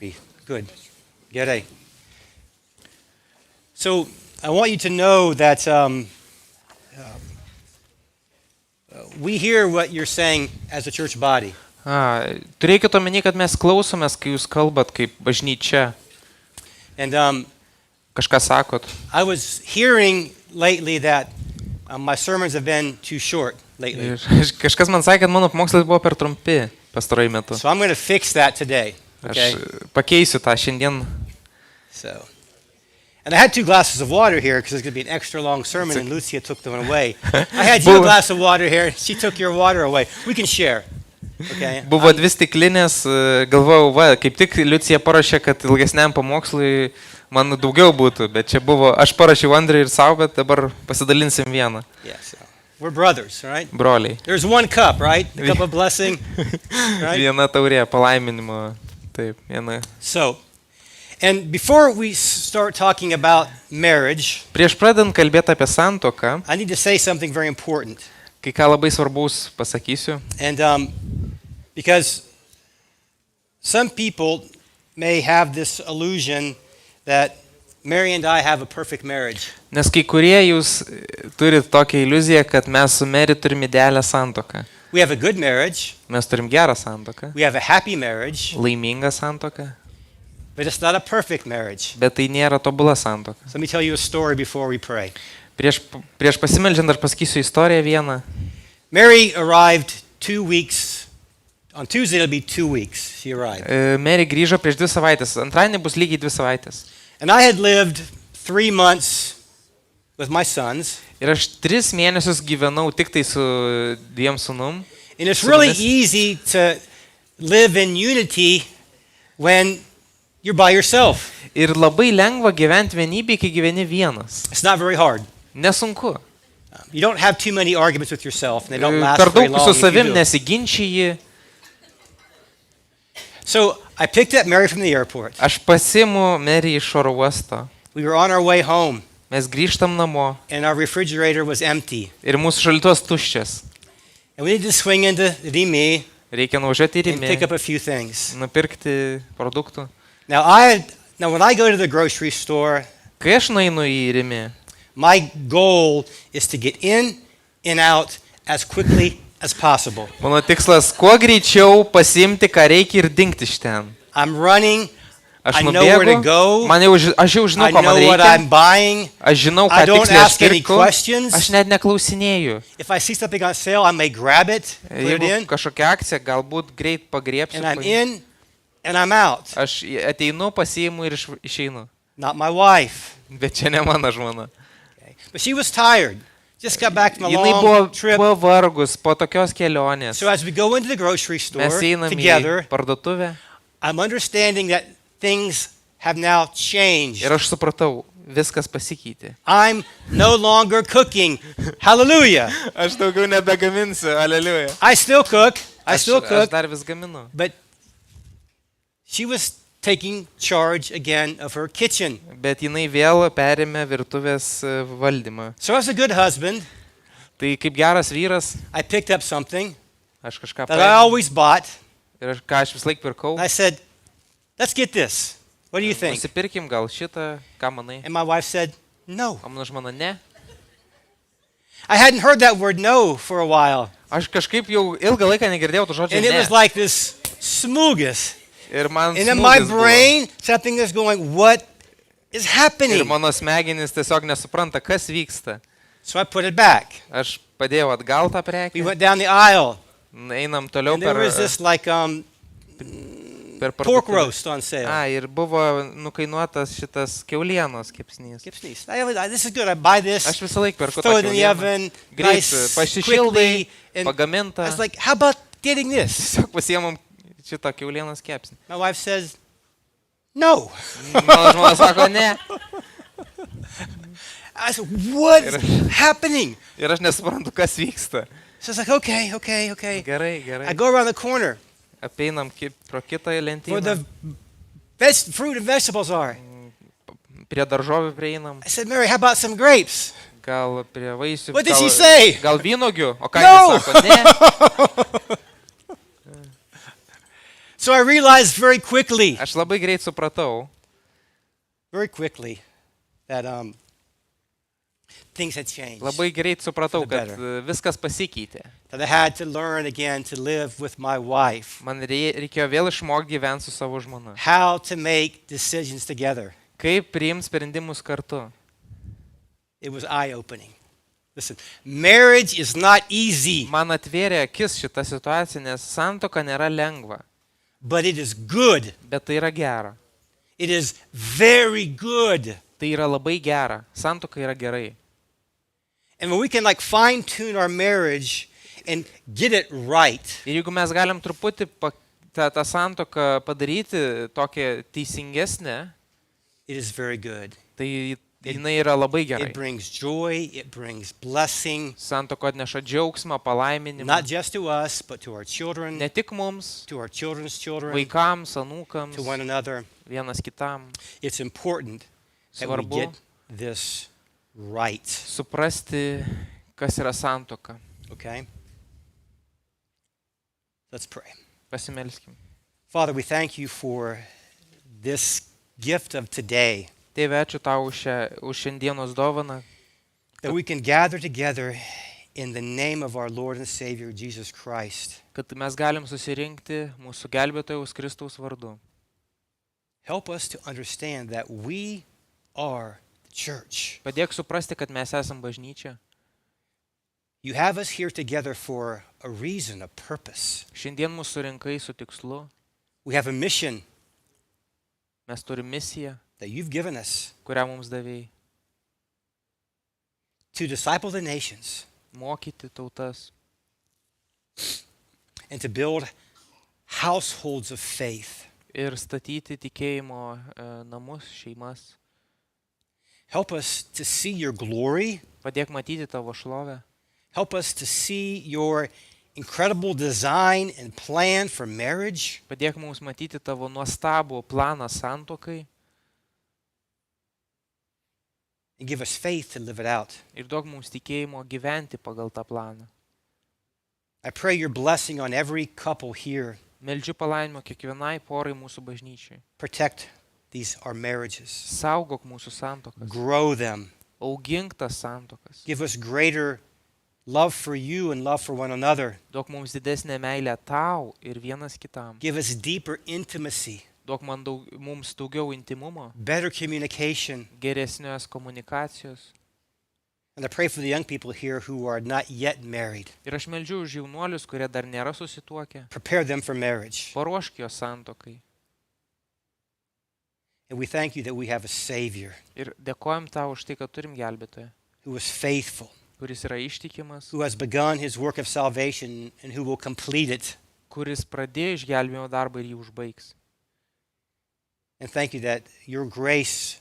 Good. Gerai. So I want you to know that we hear what you're saying as a church body. Turėkite omeny, kad mes klausomės, kai jūs kalbat kaip bažnyčia. And Kažką sakot. I was hearing lately that my sermons have been too short lately. Ir kažkas man sakė, kad mano pamokslai buvo per trumpi pastaruoju metu. So I'm going to fix that today. Okay? Aš pakeisiu tą šiandien. So, and I had 2 glasses of water here because it's going to be an extra long sermon, and Lucia took them away. I had you a glass of water here. She took your water away. We can share. Okay? Buvo 2 stiklinės, galvojau, kaip tik Liucija parašė, kad ilgesniam pamokslui man daugiau būtų, bet čia buvo, aš parašiau Andriui ir savo, bet dabar pasidalinsim vieną. Yeah, so we're brothers, right? Broliai. There's 1 cup, right? The cup of blessing, right? Viena taurė palaiminimo, taip, viena. So, and before we start talking about marriage, Prieš pradedant kalbėti apie santuoką, I need to say something very important. kai ką labai svarbaus pasakysiu. And because some people may have this illusion that Mary and I have a perfect marriage. Nes kai kurie jūs turit tokią iliuziją, kad mes su Mary turim idealią santuoką. We have a good marriage. Mes turim gerą santuoką, We have a happy marriage, laimingą santuoką, but it's not a perfect marriage. bet tai nėra tobula santuoka. So let me tell you a story before we pray. Prieš pasimeldžiant aš pasakysiu istoriją vieną. Mary arrived 2 weeks. On Tuesday, it'll be 2 weeks. She arrived. Mary grįžo prieš 2 savaitės. Antradienį bus lygiai 2 savaitės. And I had lived 3 months with my sons. Ir aš 3 mėnesius gyvenau tik tai su 2 sūnum. And it's really easy to live in unity when you're by yourself. Ir labai lengva gyventi vienybėje, kai gyveni vienas. It's not very hard. Nesunku. You don't have too many arguments with yourself, and they don't last Per very daug long su if you savim do. nesiginčiji. So I picked up Mary from the airport. Aš pasiimu Mary iš oro uosto. We were on our way home, Mes grįžtam namo. and our refrigerator was empty. Ir mūsų šaldytuvas tuščias. And we needed to swing into Rimi Reikia nuvažiuoti į and pick Rimį, up a few things. nupirkti produktų. Now, when I go to the grocery store, Kai aš nueinu į Rimį, my goal is to get in and out as quickly as possible. mano tikslas kuo greičiau pasiimti, ką reikia ir dingti iš ten. I'm running. Aš I know where to nubėgu, go. aš jau žinau, I ko man know what reikia. I'm buying. Aš žinau, I ką don't tiksliai aš ask any pirku. questions. Aš net neklausinėju. If I see something on sale, I may grab it, put it Jeigu in, kažkokia akcija, galbūt greit pagriepsiu. and I'm in and I'm out. Aš ateinu, pasiimu ir išeinu. Not my wife. Bet čia ne mano žmona. Okay. But she was tired. Just got back from a Jinai long buvo trip. pavargus po tokios kelionės. So as we go into the grocery store Mes einam together, į parduotuvę I'm understanding that things have now changed. ir aš supratau, viskas pasikeitė. I'm no longer cooking. Hallelujah. Aš daugiau nebegaminsiu, aleliuja. I still cook. Aš dar vis gaminu. But she was taking charge again of her kitchen. Bet jinai vėl perėmė virtuvės valdymą. So as a good husband, Tai kaip geras vyras, I picked up something aš kažką that I paėmiau always bought. ir ką aš vis laik pirkau. I said, let's get this. What do you think? Nusipirkim gal šitą, ką manai? And my wife said, no. O mano žmona ne. I hadn't heard that word no for a while. Aš kažkaip jau ilgą laiką negirdėjau to žodžio And it ne. was like this smoogus. Ir man And in my smūgis buvo. brain, something is going, what is Ir happening? mano smegenys tiesiog nesupranta, kas vyksta. So I put it back. Aš padėjau atgal tą We prekę. went down the aisle. Einam toliau And there was this like per pork parduotuvę. roast on sale. Ir buvo nukainuotas šitas kiaulienos kepsnys. This is good. I buy this, Aš visą laiką perku tą throw it in the kiaulieną. oven, Greit nice, pasišildai, quickly. And I pagaminta. was like, how about getting this? Tiesiog pasiemam šitą kiaulienos kepsnį. My wife says, no. Mano žmona sako ne. I said, what's happening? Ir aš nesuprantu, kas vyksta. So it's like, okay. Gerai, I gerai. go around the corner Apeinam pro kitą where lentyną. the fruit and vegetables are. Prie daržovių prieinam. I said, Mary, how about some grapes? Gal prie vaisių. What did she say? Gal vynogių. O ką No. jis sako? Ne. So I realized very quickly Aš labai greit supratau, that things had changed. labai greit supratau, For the kad better. viskas pasikeitė. That I had to learn again to live with my wife. Man reikėjo vėl išmokti gyventi su savo žmona. How to make decisions together. Kaip priimti sprendimus kartu. It was eye-opening. Listen, marriage is not easy, Man atvėrė akis šitą situaciją, nes santuoka nėra lengva, but it is good. bet tai yra gera. It is very good. Tai yra labai gera. Santuoka yra gerai. And when we can like fine-tune our marriage and get it right, Ir jeigu mes galim truputį tą santuoką padaryti tokią teisingesnę, it is very good. tai jinai yra labai gerai. It brings joy, it brings blessing, Santuoka atneša džiaugsmą, palaiminimą. not just to us, but to our children, Ne tik mums, to our children's children, vaikams, anūkams, to one another. vienas kitam. It's important that we Svarbu get this right, suprasti, kas yra santuoka. okay? Let's pray. Pasimelskim. Father, we thank you for this gift of today, Tėve, ačiū tau už šiandienos dovaną, that we can gather together in the name of our Lord and Savior, Jesus Christ. kad mes galim susirinkti mūsų gelbėtojaus Kristaus vardu. Help us to understand that we are the church. Padėk suprasti, kad mes esam bažnyčia. You have us here together for a reason, a purpose. Šiandien mūsų surinkai su tikslu. We have a mission Mes turime misiją, that you've given us kurią mums davėjai. to disciple the nations Mokyti tautas and to build households of faith. ir statyti tikėjimo namus, šeimas. Help us to see your glory. Padėk matyti tavo šlovę. Help us to see your incredible design and plan for marriage. Padėk mums matyti tavo nuostabų planą santuokai And give us faith to live it out. ir duok mums tikėjimo gyventi pagal tą planą. I pray your blessing on every couple here. Meldžiu palaiminimo kiekvienai porai mūsų bažnyčiai. Protect our marriages. Saugok mūsų santuokas. Grow them. Augink tas santuokas. Give us greater love for you and love for one another. Duok mums didesnę meilę tau ir vienas kitam. Give us deeper intimacy, Duok mums daugiau intimumo, better communication. geresnės komunikacijos. And I pray for the young people here who are not yet married. Ir aš meldžiu už jaunuolius, kurie dar nėra susituokę. Prepare them for marriage. Paruošk juos santuokai. And we thank you that we have a Savior Ir dėkojam tau už tai, kad turim gelbėtoją, who is faithful, kuris yra ištikimas, who has begun his work of salvation and who will complete it. kuris pradėjo išgelbėjimo darbą ir jį užbaigs. And thank you that your grace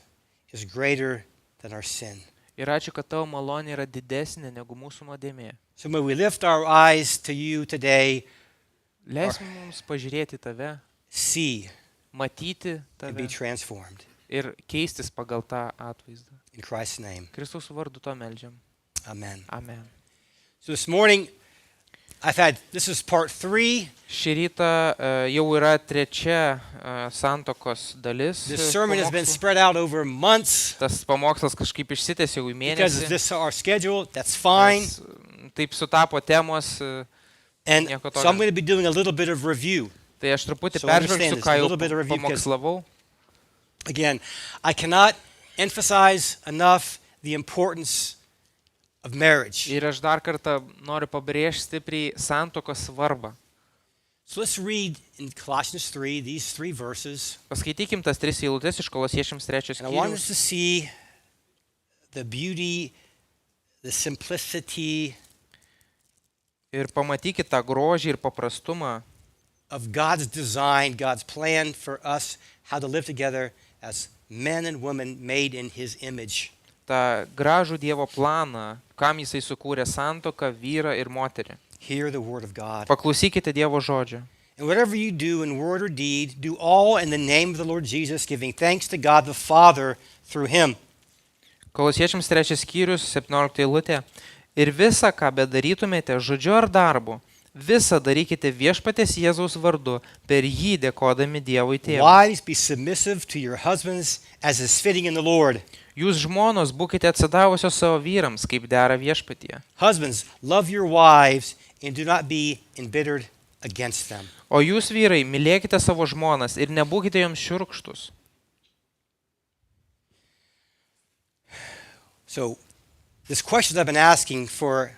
is greater than our sin. Ir ačiū, kad tavo malonė yra didesnė negu mūsų nuodėmė. So may we lift our eyes to you today, Leisk mums pažiūrėti tave, see matyti and be tave transformed. ir keistis pagal tą atvaizdą. In Christ's name, Kristaus vardu to meldžiam. amen. Amen. So this morning, this is part 3. Šį rytą jau yra trečia santokos dalis. This sermon has been pamokslų. spread out over months. Tas pamokslas kažkaip išsitęsė jau į Because mėnesį. this is our schedule, that's fine. Nes, taip sutapo temos. And nieko so I'm tokio. going to be doing a little bit of review. Tai aš truputį So understand peržvelgsiu, this, ką a jau little bit of review, because- pamokslavau. Again, I cannot emphasize enough the importance of marriage. Ir aš dar kartą noriu pabrėžti stipriai santokos svarbą. So let's read in Colossians 3, these 3 verses. Paskaitykim tas 3 eilutes iš Kolosiečiams 3 And I want us skyrius. to see the beauty, the simplicity Ir pamatykit tą grožį ir paprastumą of God's design, God's plan for us, how to live together as men and women made in His image. tą gražų Dievo planą, kam Jisai sukūrė santoką, vyrą ir moterį. Hear the word of God. Paklausykite Dievo žodžio. And whatever you do in word or deed, do all in the name of the Lord Jesus, giving thanks to God the Father through Him. Kolosiečiams 3 skyrius, 17 eilutė. Ir visa, ką bedarytumėte, žodžiu ar darbu, Visa darykite viešpaties Jėzaus vardu, per jį dėkodami Dievui tėvui. Wives, be submissive to your husbands as is fitting in the Lord. Jūs žmonos būkite atsidavusios savo vyrams, kaip dera viešpatyje. Husbands, love your wives and do not be embittered against them. O jūs vyrai, mylėkite savo žmonas ir nebūkite joms šiurkštus. So, this question I've been asking for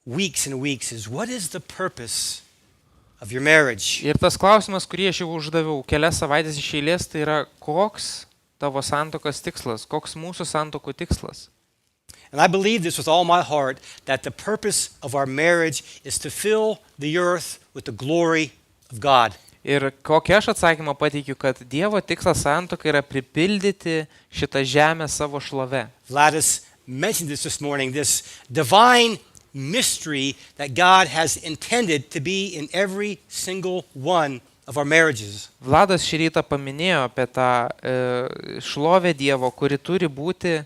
weeks and weeks is, what is the purpose of your marriage? Ir tas klausimas, kurį aš jau uždaviau kelias savaitės iš eilės, tai yra, koks tavo santokos tikslas, koks mūsų santokų tikslas. And I believe this with all my heart, that the purpose of our marriage is to fill the earth with the glory of God. Ir kokią aš atsakymą pateikiu, kad Dievo tikslas santokai yra pripildyti šitą žemę savo šlove. Vladis mentioned this morning, this divine mystery that God has intended to be in every single one of our marriages. Vladas šį rytą paminėjo apie tą šlovę Dievo, kuri turi būti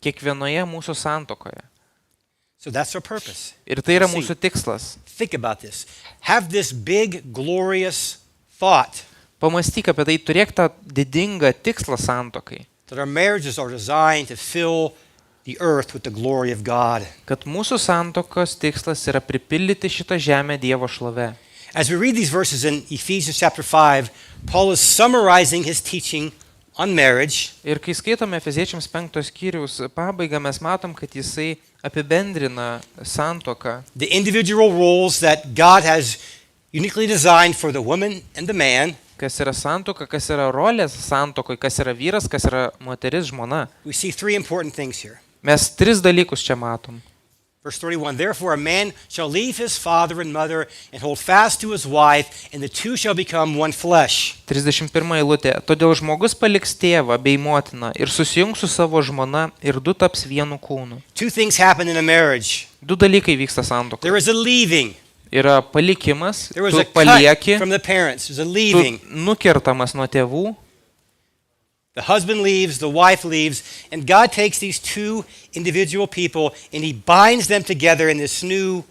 kiekvienoje mūsų santokoje. So that's our purpose. Ir tai yra See. mūsų tikslas. Think about this. Have this big, glorious thought Pamąstyk apie tai, turėk tą didingą tikslą santokai, that our marriages are designed to fill the earth with the glory of God. kad mūsų santokos tikslas yra pripildyti šitą žemę Dievo šlove. As we read these verses in Ephesians chapter 5, Paul is summarizing his teaching on marriage. Ir kai skaitome Efeziečiams 5 skyriaus pabaigą, mes matom, kad jisai apibendrina santoką, The individual roles that God has uniquely designed for the woman and the man. kas yra santoka, kas yra rolės santokoj, kas yra vyras, kas yra moteris, žmona. We see three important things here. Mes tris dalykus čia matom. Verse 31, therefore a man shall leave his father and mother and hold fast to his wife, and the two shall become one flesh. 31 eilutė. Todėl žmogus paliks tėvą bei motiną ir susijungs su savo žmona ir du taps vienu kūnu. Two things happen in a marriage. Du dalykai vyksta santokoje. There is a leaving. Yra palikimas, There was tu a cut palieki, from the parents. There's a tu leaving. nukertamas nuo tėvų, The husband leaves, the wife leaves, and God takes these two individual people and he binds them together in this new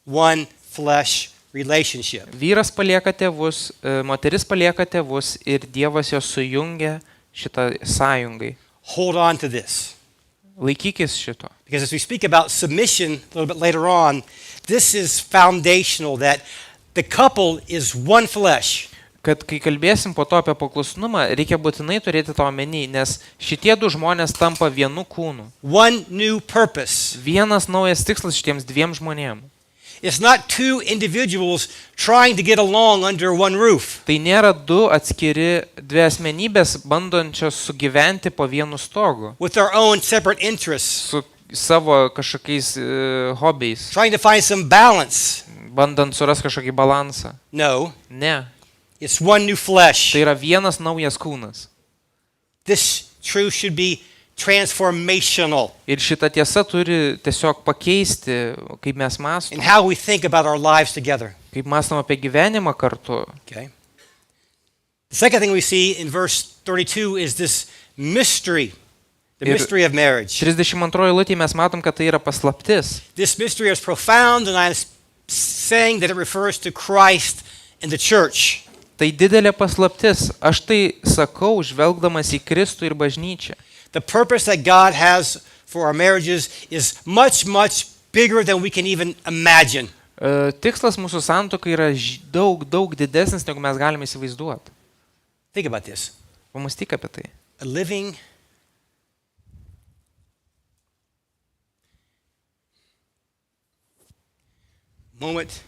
one flesh relationship. vyras palieka tėvus, moteris palieka tėvus ir Dievas juos sujungia šitą sąjungai. Hold on to this. Laikykis šito. Because as we speak about submission a little bit later on, this is foundational that the couple is one flesh. Kad kai kalbėsim po to apie paklusnumą, reikia būtinai turėti to omeny, nes šitie du žmonės tampa vienu kūnu. One new purpose. Vienas naujas tikslas šitiems dviem žmonėms. It's not two individuals trying to get along under one roof. Tai nėra du atskiri, dvi asmenybės bandančios sugyventi po vienu stogu, With their own separate interests, su savo kažkokiais hobiais, trying to find some balance. bandant surasti kažkokį balansą. No, Ne, it's one new flesh. tai yra vienas naujas kūnas. This truth should be transformational Ir šita tiesa turi tiesiog pakeisti, kaip mes in mąstom, how we think about our lives together. kaip mąstom apie gyvenimą kartu. Okay. The second thing we see in verse 32 is this mystery, the Ir- mystery of marriage. 32 eilutėje mes matom, kad tai yra paslaptis. This mystery is profound, and I'm saying that it refers to Christ and the church. Tai didelė paslaptis. Aš tai sakau, žvelgdamas į Kristų ir bažnyčią. The purpose that God has for our marriages is much, much bigger than we can even imagine. Tikslas mūsų santuokai yra daug, daug didesnis, negu mes galime įsivaizduoti. Think about this. Pamąstyk apie tai. A living, moment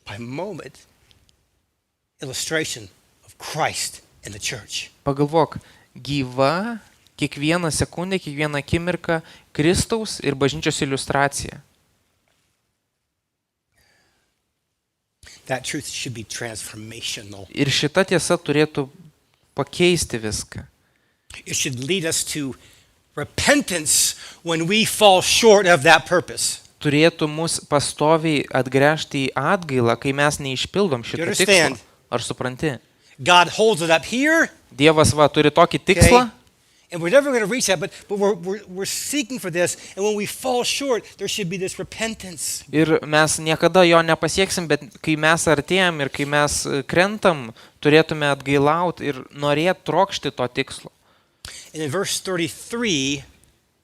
by moment illustration of Christ and the church. Pagalvok, gyva, kiekvieną sekundę, kiekvieną akimirką Kristaus ir bažnyčios iliustracija. That truth should be transformational. Ir šita tiesa turėtų pakeisti viską. It should lead us to repentance when we fall short of that purpose. Turėtų mus pastoviai atgręžti į atgailą, kai mes neišpildom šito You understand? tikslo. Ar supranti? God holds it up here, Dievas va turi tokį tikslą, And we're never going to reach that, but we're seeking for this. And when we fall short, there should be this repentance. Ir mes niekada jo nepasieksim, bet kai mes artėjam ir kai mes krentam, turėtume atgailauti ir norėti trokšti to tikslo. And in verse 33,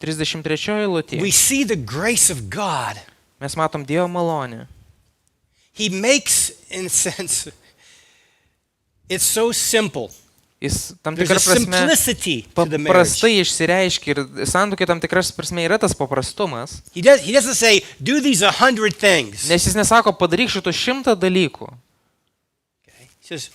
33 eilutė. we see the grace of God. Mes matom Dievo malonę. He makes, in a sense, it's so simple. Jis tam There's a tikrą prasme simplicity to the marriage. paprastai išsireiškia ir santuokai tam tikras prasme yra tas paprastumas, He doesn't say, do these 100 things. nes jis nesako padaryk šitų 100 dalykų. Okay? He says,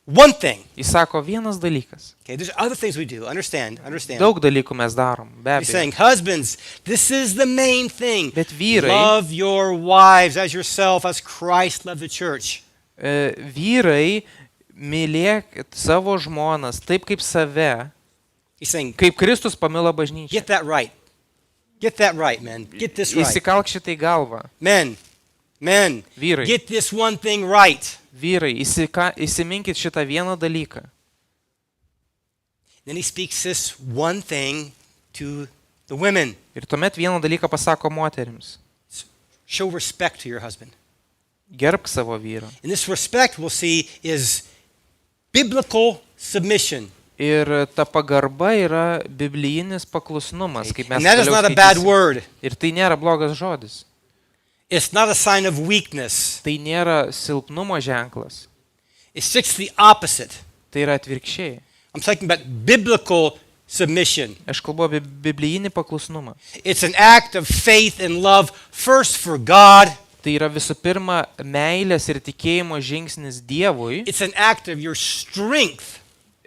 one thing. Jis sako vienas dalykas. Okay, there's other things we do. Understand. Daug dalykų mes darom, be He's abejo. saying, husbands, this is the main thing. Bet vyrai, Love your wives as yourself, as Christ loved the church. vyrai, mylėk savo žmonas taip kaip save, He's saying, kaip Kristus pamilo bažnyčią. get that right. Get that right, men. Get this right. Įsikalk šitai galvą. Men, Vyrai. get this one thing right. Vyrai, įsiminkit šitą vieną dalyką. Then he speaks this one thing to the women. Ir tuomet vieną dalyką pasako moterims. Show respect to your husband. Gerbk savo vyrą. And this respect, we'll see, is biblical submission. Ir ta pagarba yra biblijinis paklusnumas, kaip mes And that is toliau not a bad skaitysim. word. Ir tai nėra blogas žodis. It's not a sign of weakness. Tai nėra silpnumo ženklas. It's just the opposite. Tai yra atvirkščiai. I'm talking about biblical submission. Aš kalbu apie biblijinį paklusnumą. It's an act of faith and love, first for God. Tai yra visų pirma meilės ir tikėjimo žingsnis Dievui. It's an act of your strength.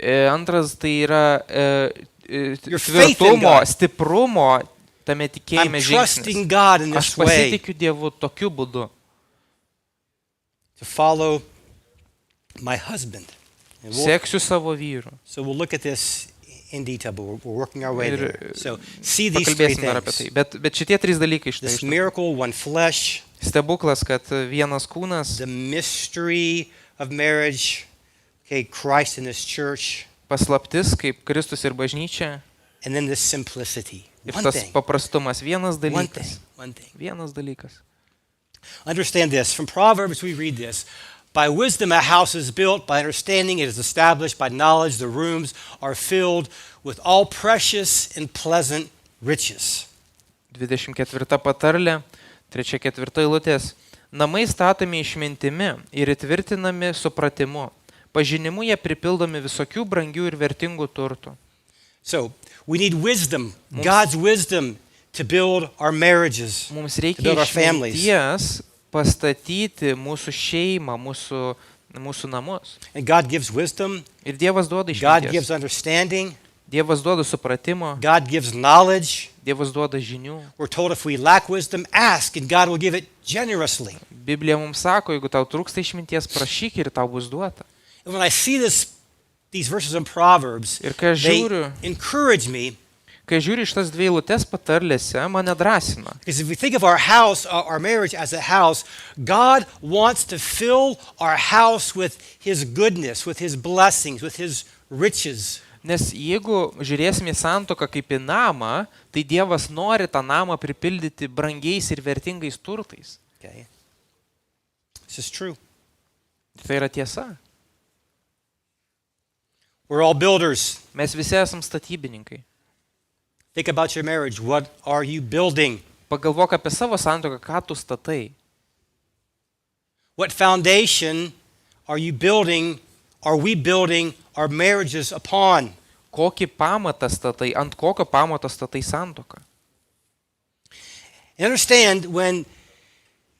Antras tai yra Your faith in tvirtumo, God. stiprumo tame I'm tikėjime trusting žingsnis. God in Aš this way pasitikiu Dievu tokiu būdu. to follow my husband. And Seksiu savo vyru. so we'll look at this in detail, but we're working our way Ir, there. So see these three Pakalbėsim dar apie tai. things. Bet šitie trys dalykai This štai. miracle, one flesh, Stebuklas, kad vienas kūnas, the mystery of marriage, okay, Christ in His church, paslaptis kaip Kristus ir bažnyčia. and then this simplicity. Ir One tas thing, paprastumas. Vienas one thing, dalykas. one thing. Vienas dalykas. Understand this. From Proverbs, we read this. By wisdom, a house is built. By understanding, it is established. By knowledge, the rooms are filled with all precious and pleasant riches. 24 patarlė, 3-4 eilutės. Namai statomi išmintimi ir įtvirtinami supratimu. Pažinimu jie pripildomi visokių brangių ir vertingų turtų. So, we need wisdom, God's wisdom, to build our marriages. Mums To reikia build our families. išminties pastatyti mūsų šeimą, mūsų namus. And God gives wisdom. Ir Dievas duoda God gives išminties. understanding. Dievas duoda supratimo. God gives knowledge. Dievas duoda žinių. We're told if we lack wisdom, ask, and God will give it generously. Biblija mums sako, jeigu tau trūksta išminties, prašyk ir tau bus duota. And when I see these verses in Proverbs, Ir kai aš they žiūriu, encourage me. kai žiūriu šitas dvi eilutes patarlėse, mane drąsina. Because if we think of our house, our marriage as a house, God wants to fill our house with His goodness, with His blessings, with His riches. Nes jeigu žiūrėsim į santuoką kaip į namą, tai Dievas nori tą namą pripildyti brangiais ir vertingais turtais. Okay? This is true. Tai yra tiesa. We're all builders. Mes visi esam statybininkai. Think about your marriage. What are you building? Pagalvok apie savo santuoką, ką tu statai. What foundation are you building, are we building our marriages upon? Kokį pamatą statai, ant kokio pamato statai santuoką. And understand when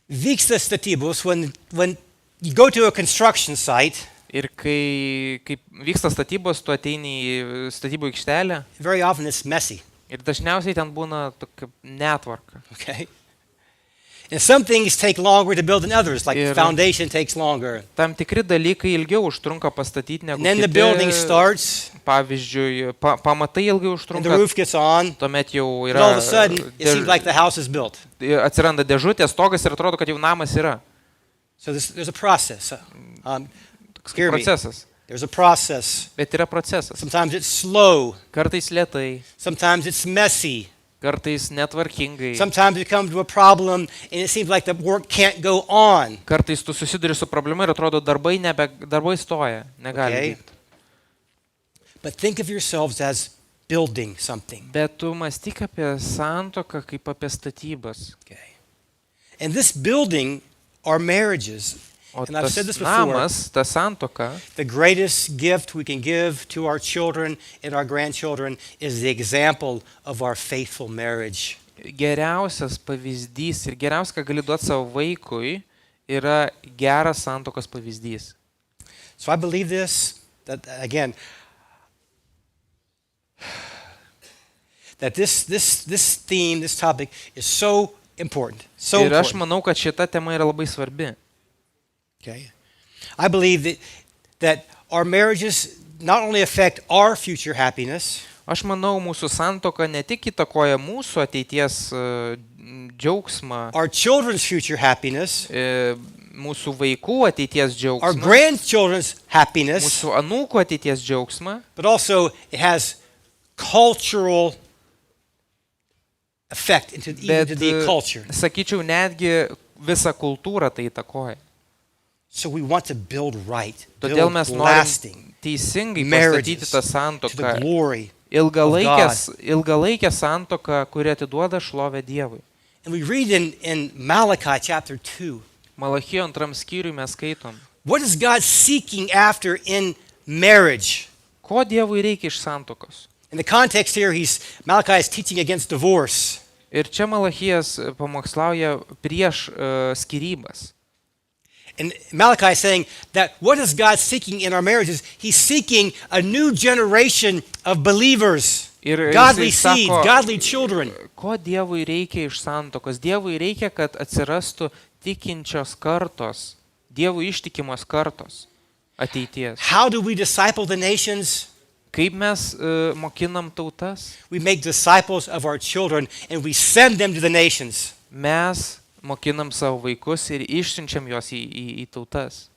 vyksta statybos, when you go to a construction site, Ir kai vyksta statybos, tu ateini į statybų aikštelę very often it's messy. ir dažniausiai ten būna tokia netvarka. Okay? And some things take longer to build than others, like the Ir- foundation takes longer. Tam tikri dalykai ilgiau užtrunka pastatyti negu And then the building kiti. starts, Pavyzdžiui, pamatai ilgiau and the užtrunka, roof gets on, tuomet jau and all yra of a sudden it seems like the house is built. atsiranda dėžutė, stogas ir atrodo, kad jau namas yra. So there's a process. Toks Hear me. procesas. There's a process. Bet yra procesas. Sometimes it's slow. Kartais lietai, Sometimes it's messy. kartais netvarkingai. Sometimes you come to a problem and it seems like the work can't go on. Kartais tu susiduri su problema ir atrodo darbai stoja, negali Okay. vykti. But think of yourselves as building something. Bet tu mąstyk apie santuoką kaip apie statybas. Okay. And this building are marriages. O And I've tas said this before. namas, ta santuoka, The greatest gift we can give to our children and our grandchildren is the example of our faithful marriage. geriausias pavyzdys ir geriausia, ką gali duoti savo vaikui, yra geras santuokos pavyzdys. So I believe this, that again, that this theme, this topic is so important. So Ir aš important. manau, kad šita tema yra labai svarbi. Okay. I believe that our marriages not only affect our future happiness, Aš manau, mūsų santuoka ne tik įtakoja mūsų ateities džiaugsmą, our children's future happiness, mūsų vaikų ateities our džiaugsmą, grandchildren's happiness, mūsų anūkų ateities džiaugsmą, but also it has cultural effect into bet, the culture. sakyčiau, netgi visą kultūrą tai įtakoja. So we want to build right, Todėl build mes norim lasting teisingai marriages pastatyti tą to santuoką, the glory. ilgalaikę santuoką, kuri atiduoda šlovę Dievui. And we read in Malachi chapter 2, Malachijo 2 skyriui mes skaitom, what is God seeking after in marriage? ko Dievui reikia iš santuokos. In the context here, Malachi is teaching against divorce. Ir čia Malachijas pamokslauja prieš skyrybas. And Malachi is saying that what is God seeking in our marriages? He's seeking a new generation of believers, Ir godly jisai seeds, sako, godly children. ko Dievui reikia iš santuokos? Dievui reikia, kad atsirastų tikinčios kartos, Dievui ištikimos kartos ateities. How do we disciple the nations? Kaip mes mokinam tautas? We make disciples of our children and we send them to the nations. Mes mokinam savo vaikus ir išsiunčiam juos į tautas.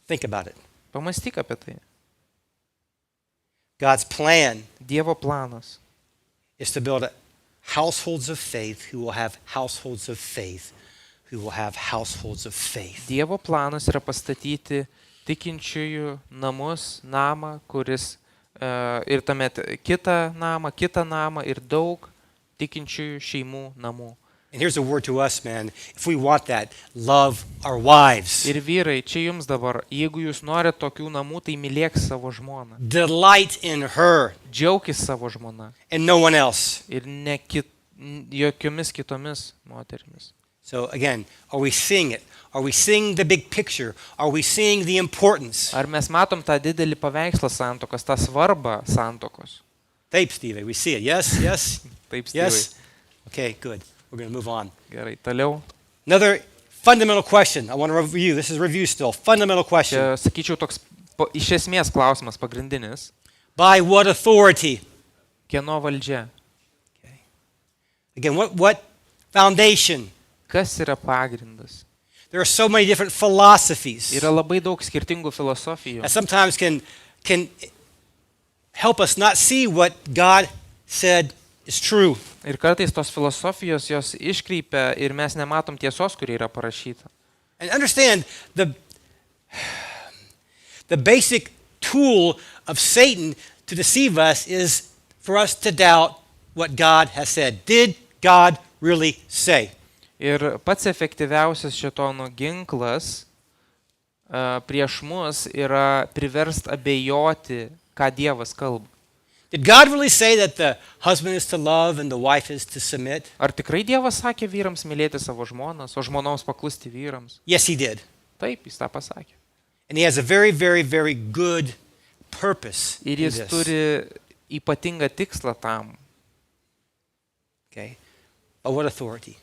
Think about it. Pamąstyk apie tai. God's plan Dievo planas is to build households of faith who will have households of faith, who will have households of faith. Dievo planas yra pastatyti tikinčiųjų namus, namą, kuris ir tuomet kitą namą ir daug tikinčiųjų šeimų namų. And here's a word to us, man. If we want that, love our wives. Ir vyrai, čia jums dabar, jeigu jūs norite tokių namų, tai mylėk savo žmoną. Delight in her Džiaukis savo žmoną. and no one else. Ir ne jokiomis kitomis moterimis. So again, are we seeing it? Are we seeing the big picture? Are we seeing the importance? Ar mes matom tą didelį paveikslą santokos, tą svarbą santokos? Taip, Steve, we see it. Yes, yes, Taip, Styvai. yes. Okay, good. We're going to move on. Gerai, toliau. Another fundamental question. I want to review. This is review still. Fundamental question. Čia, sakyčiau, toks iš esmės klausimas pagrindinis. By what authority? Kieno valdžia? Again, what foundation? Kas yra pagrindas? There are so many different philosophies Yra labai daug skirtingų filosofijų. that sometimes can help us not see what God said is true. Ir kartais tos filosofijos jos iškreipia ir mes nematom tiesos, kuri yra parašyta. And understand the basic tool of Satan to deceive us is for us to doubt what God has said. Did God really say? Ir pats efektyviausias šėtono ginklas prieš mus yra priverst abejoti, ką Dievas kalba. Did God really say that the husband is to love and the wife is to submit? Ar tikrai Dievas sakė vyrams mylėti savo žmonas, o žmonoms paklusti vyrams? Yes, he did. Taip, jis tą pasakė. And he has a very, very, very good purpose Ir in jis this. turi ypatingą tikslą tam. Okay. By what authority?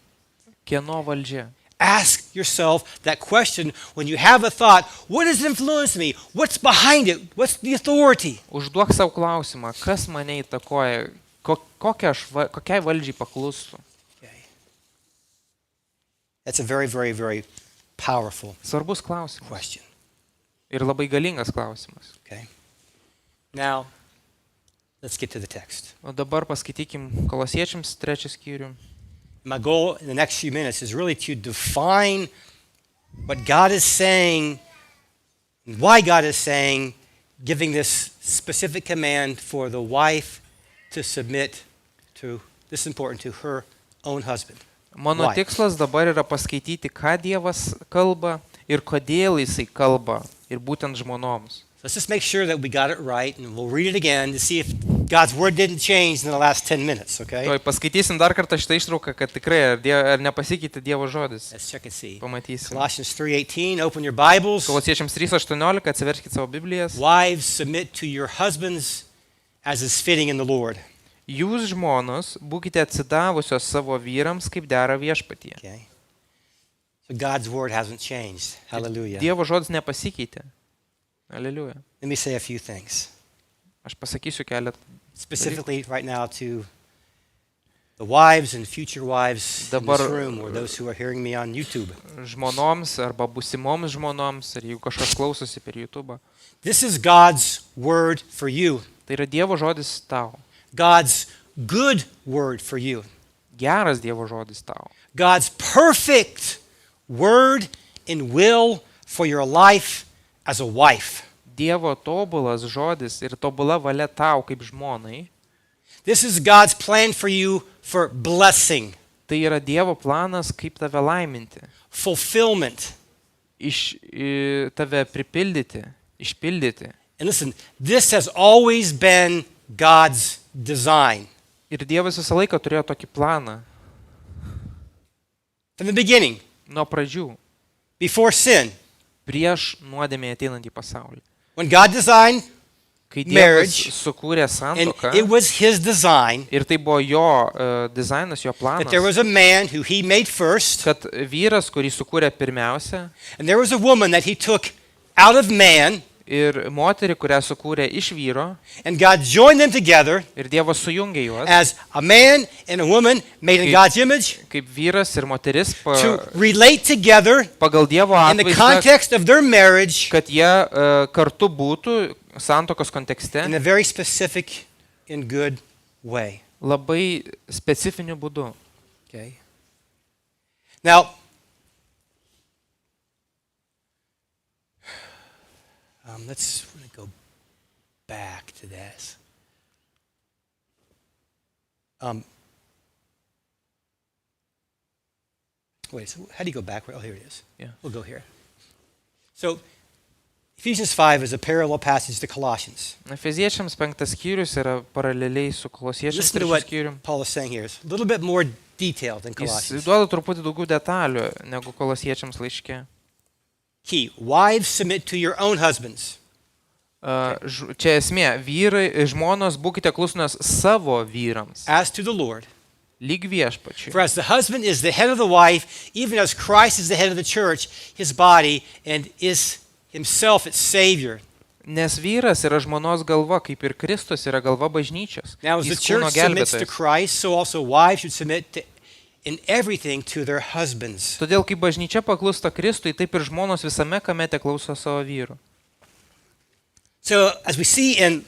Kieno valdžia? Ask yourself that question when you have a thought. What has influenced me? What's behind it? What's the authority? Užduok savo klausimą, kas mane įtakoja, kokiai valdžiai paklustų. Okay. That's a very, very, very powerful Svarbus klausimas question. ir labai galingas klausimas. Okay. Now, let's get to the text. O dabar paskaitykim Kolosiečiams 3 skyrių. My goal in the next few minutes is really to define what God is saying and why God is saying, giving this specific command for the wife to submit to, this is important, to her own husband. Mano Why? tikslas dabar yra paskaityti, ką Dievas kalba ir kodėl Jisai kalba ir būtent žmonoms. Let's just make sure that we got it right, and we'll read it again to see if God's word didn't change in the last 10 minutes, okay? Tuoj paskaitysim dar kartą šitą ištrauką, kad tikrai ar nepasikeitė Dievo žodis. Let's check and see. Pamatysim. Colossians 3:18, open your Bibles. Kolosiečiams 3:18, atsiverskite savo Biblijas. Wives, submit to your husbands as is fitting in the Lord. Jūs žmonos, būkite atsidavusios savo vyrams, kaip dera viešpatyje. Okay? So God's word hasn't changed. Hallelujah. Dievo žodis nepasikeitė. Aleliuja. Let me say a few things, Aš pasakysiu keletą. specifically right now to the wives and future wives in Dabar- this room, or those who are hearing me on YouTube. Žmonoms arba busimoms žmonoms, ar jeigu kažkas klausosi per YouTube. This is God's word for you, Tai yra Dievo žodis tau. God's good word for you, Geras Dievo žodis tau. God's perfect word and will for your life as a wife. Dievo tobulas žodis ir tobula valia tau kaip žmonai. This is God's plan for you for blessing, Tai yra Dievo planas, kaip tave laiminti. fulfillment. Tave pripildyti, išpildyti. And listen, this has always been God's design. Ir Dievas visą laiką turėjo tokį planą. From the beginning, Nuo pradžių, before sin, prieš nuodėmę ateinant į pasaulį. when God designed, Kai Dievas Marriage, sukūrė and santuoką, it was his design, ir tai buvo jo dizainas, jo that there planas, was a man who he made first, kad vyras, kurį sukūrė pirmiausia, and there was a woman that he took out of man, ir moterį, kurią sukūrė iš vyro, and God joined them together ir Dievas sujungė juos, as a man and a woman made in God's image kaip vyras ir moteris to relate together pagal Dievo in the atvaizdą, context of their marriage kad jie kartu būtų santokos kontekste in a very specific and good way. labai specifiniu būdu. Okay. Now, let's go back to this. Wait, so how do you go back? Oh, here it is. Yeah. We'll go here. So, Ephesians 5 is a parallel passage to Colossians. Efeziečiams 5 skyrius yra paraleliai su Kolosiečiams Listen to 3 what skyrium. Paul is saying here. It's a little bit more detailed than Jis Colossians. duoda truputį daugiau detalių negu Kolosiečiams laiške. Key. Wives, submit to your own husbands. Čia esmė, vyrai, žmonos, būkite klusnios savo vyrams, As to the Lord. lyg viešpačiui. For as the husband is the head of the wife, even as Christ is the head of the church, his body, and is himself its Savior. Nes vyras yra žmonos galva, kaip ir Kristus yra galva bažnyčios. Now, as the Jis church kūno submits to gelbėtojas. Christ, so also wives should submit in everything to their husbands. Todėl, kai bažnyčia paklūsta Kristui, taip ir žmonos visame kame teklauso savo vyrų. So, as we see in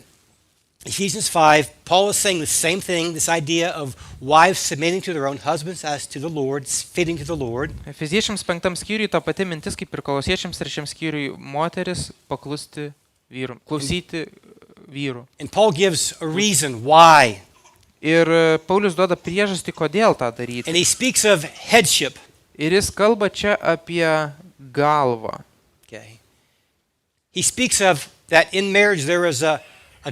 Ephesians 5, Paul is saying the same thing, this idea of wives submitting to their own husbands as to the Lord, fitting to the Lord. Efeziečiams 5 skyriui ta pati mintis, kaip ir Kolosiečiams 3 skyriui, moteris paklusti vyrų, klausyti vyrų. And Paul gives a reason why. Ir Paulius duoda priežastį, kodėl tą daryti. And he speaks of headship. Ir jis kalba čia apie galvą. Okay. He speaks of that in marriage there is a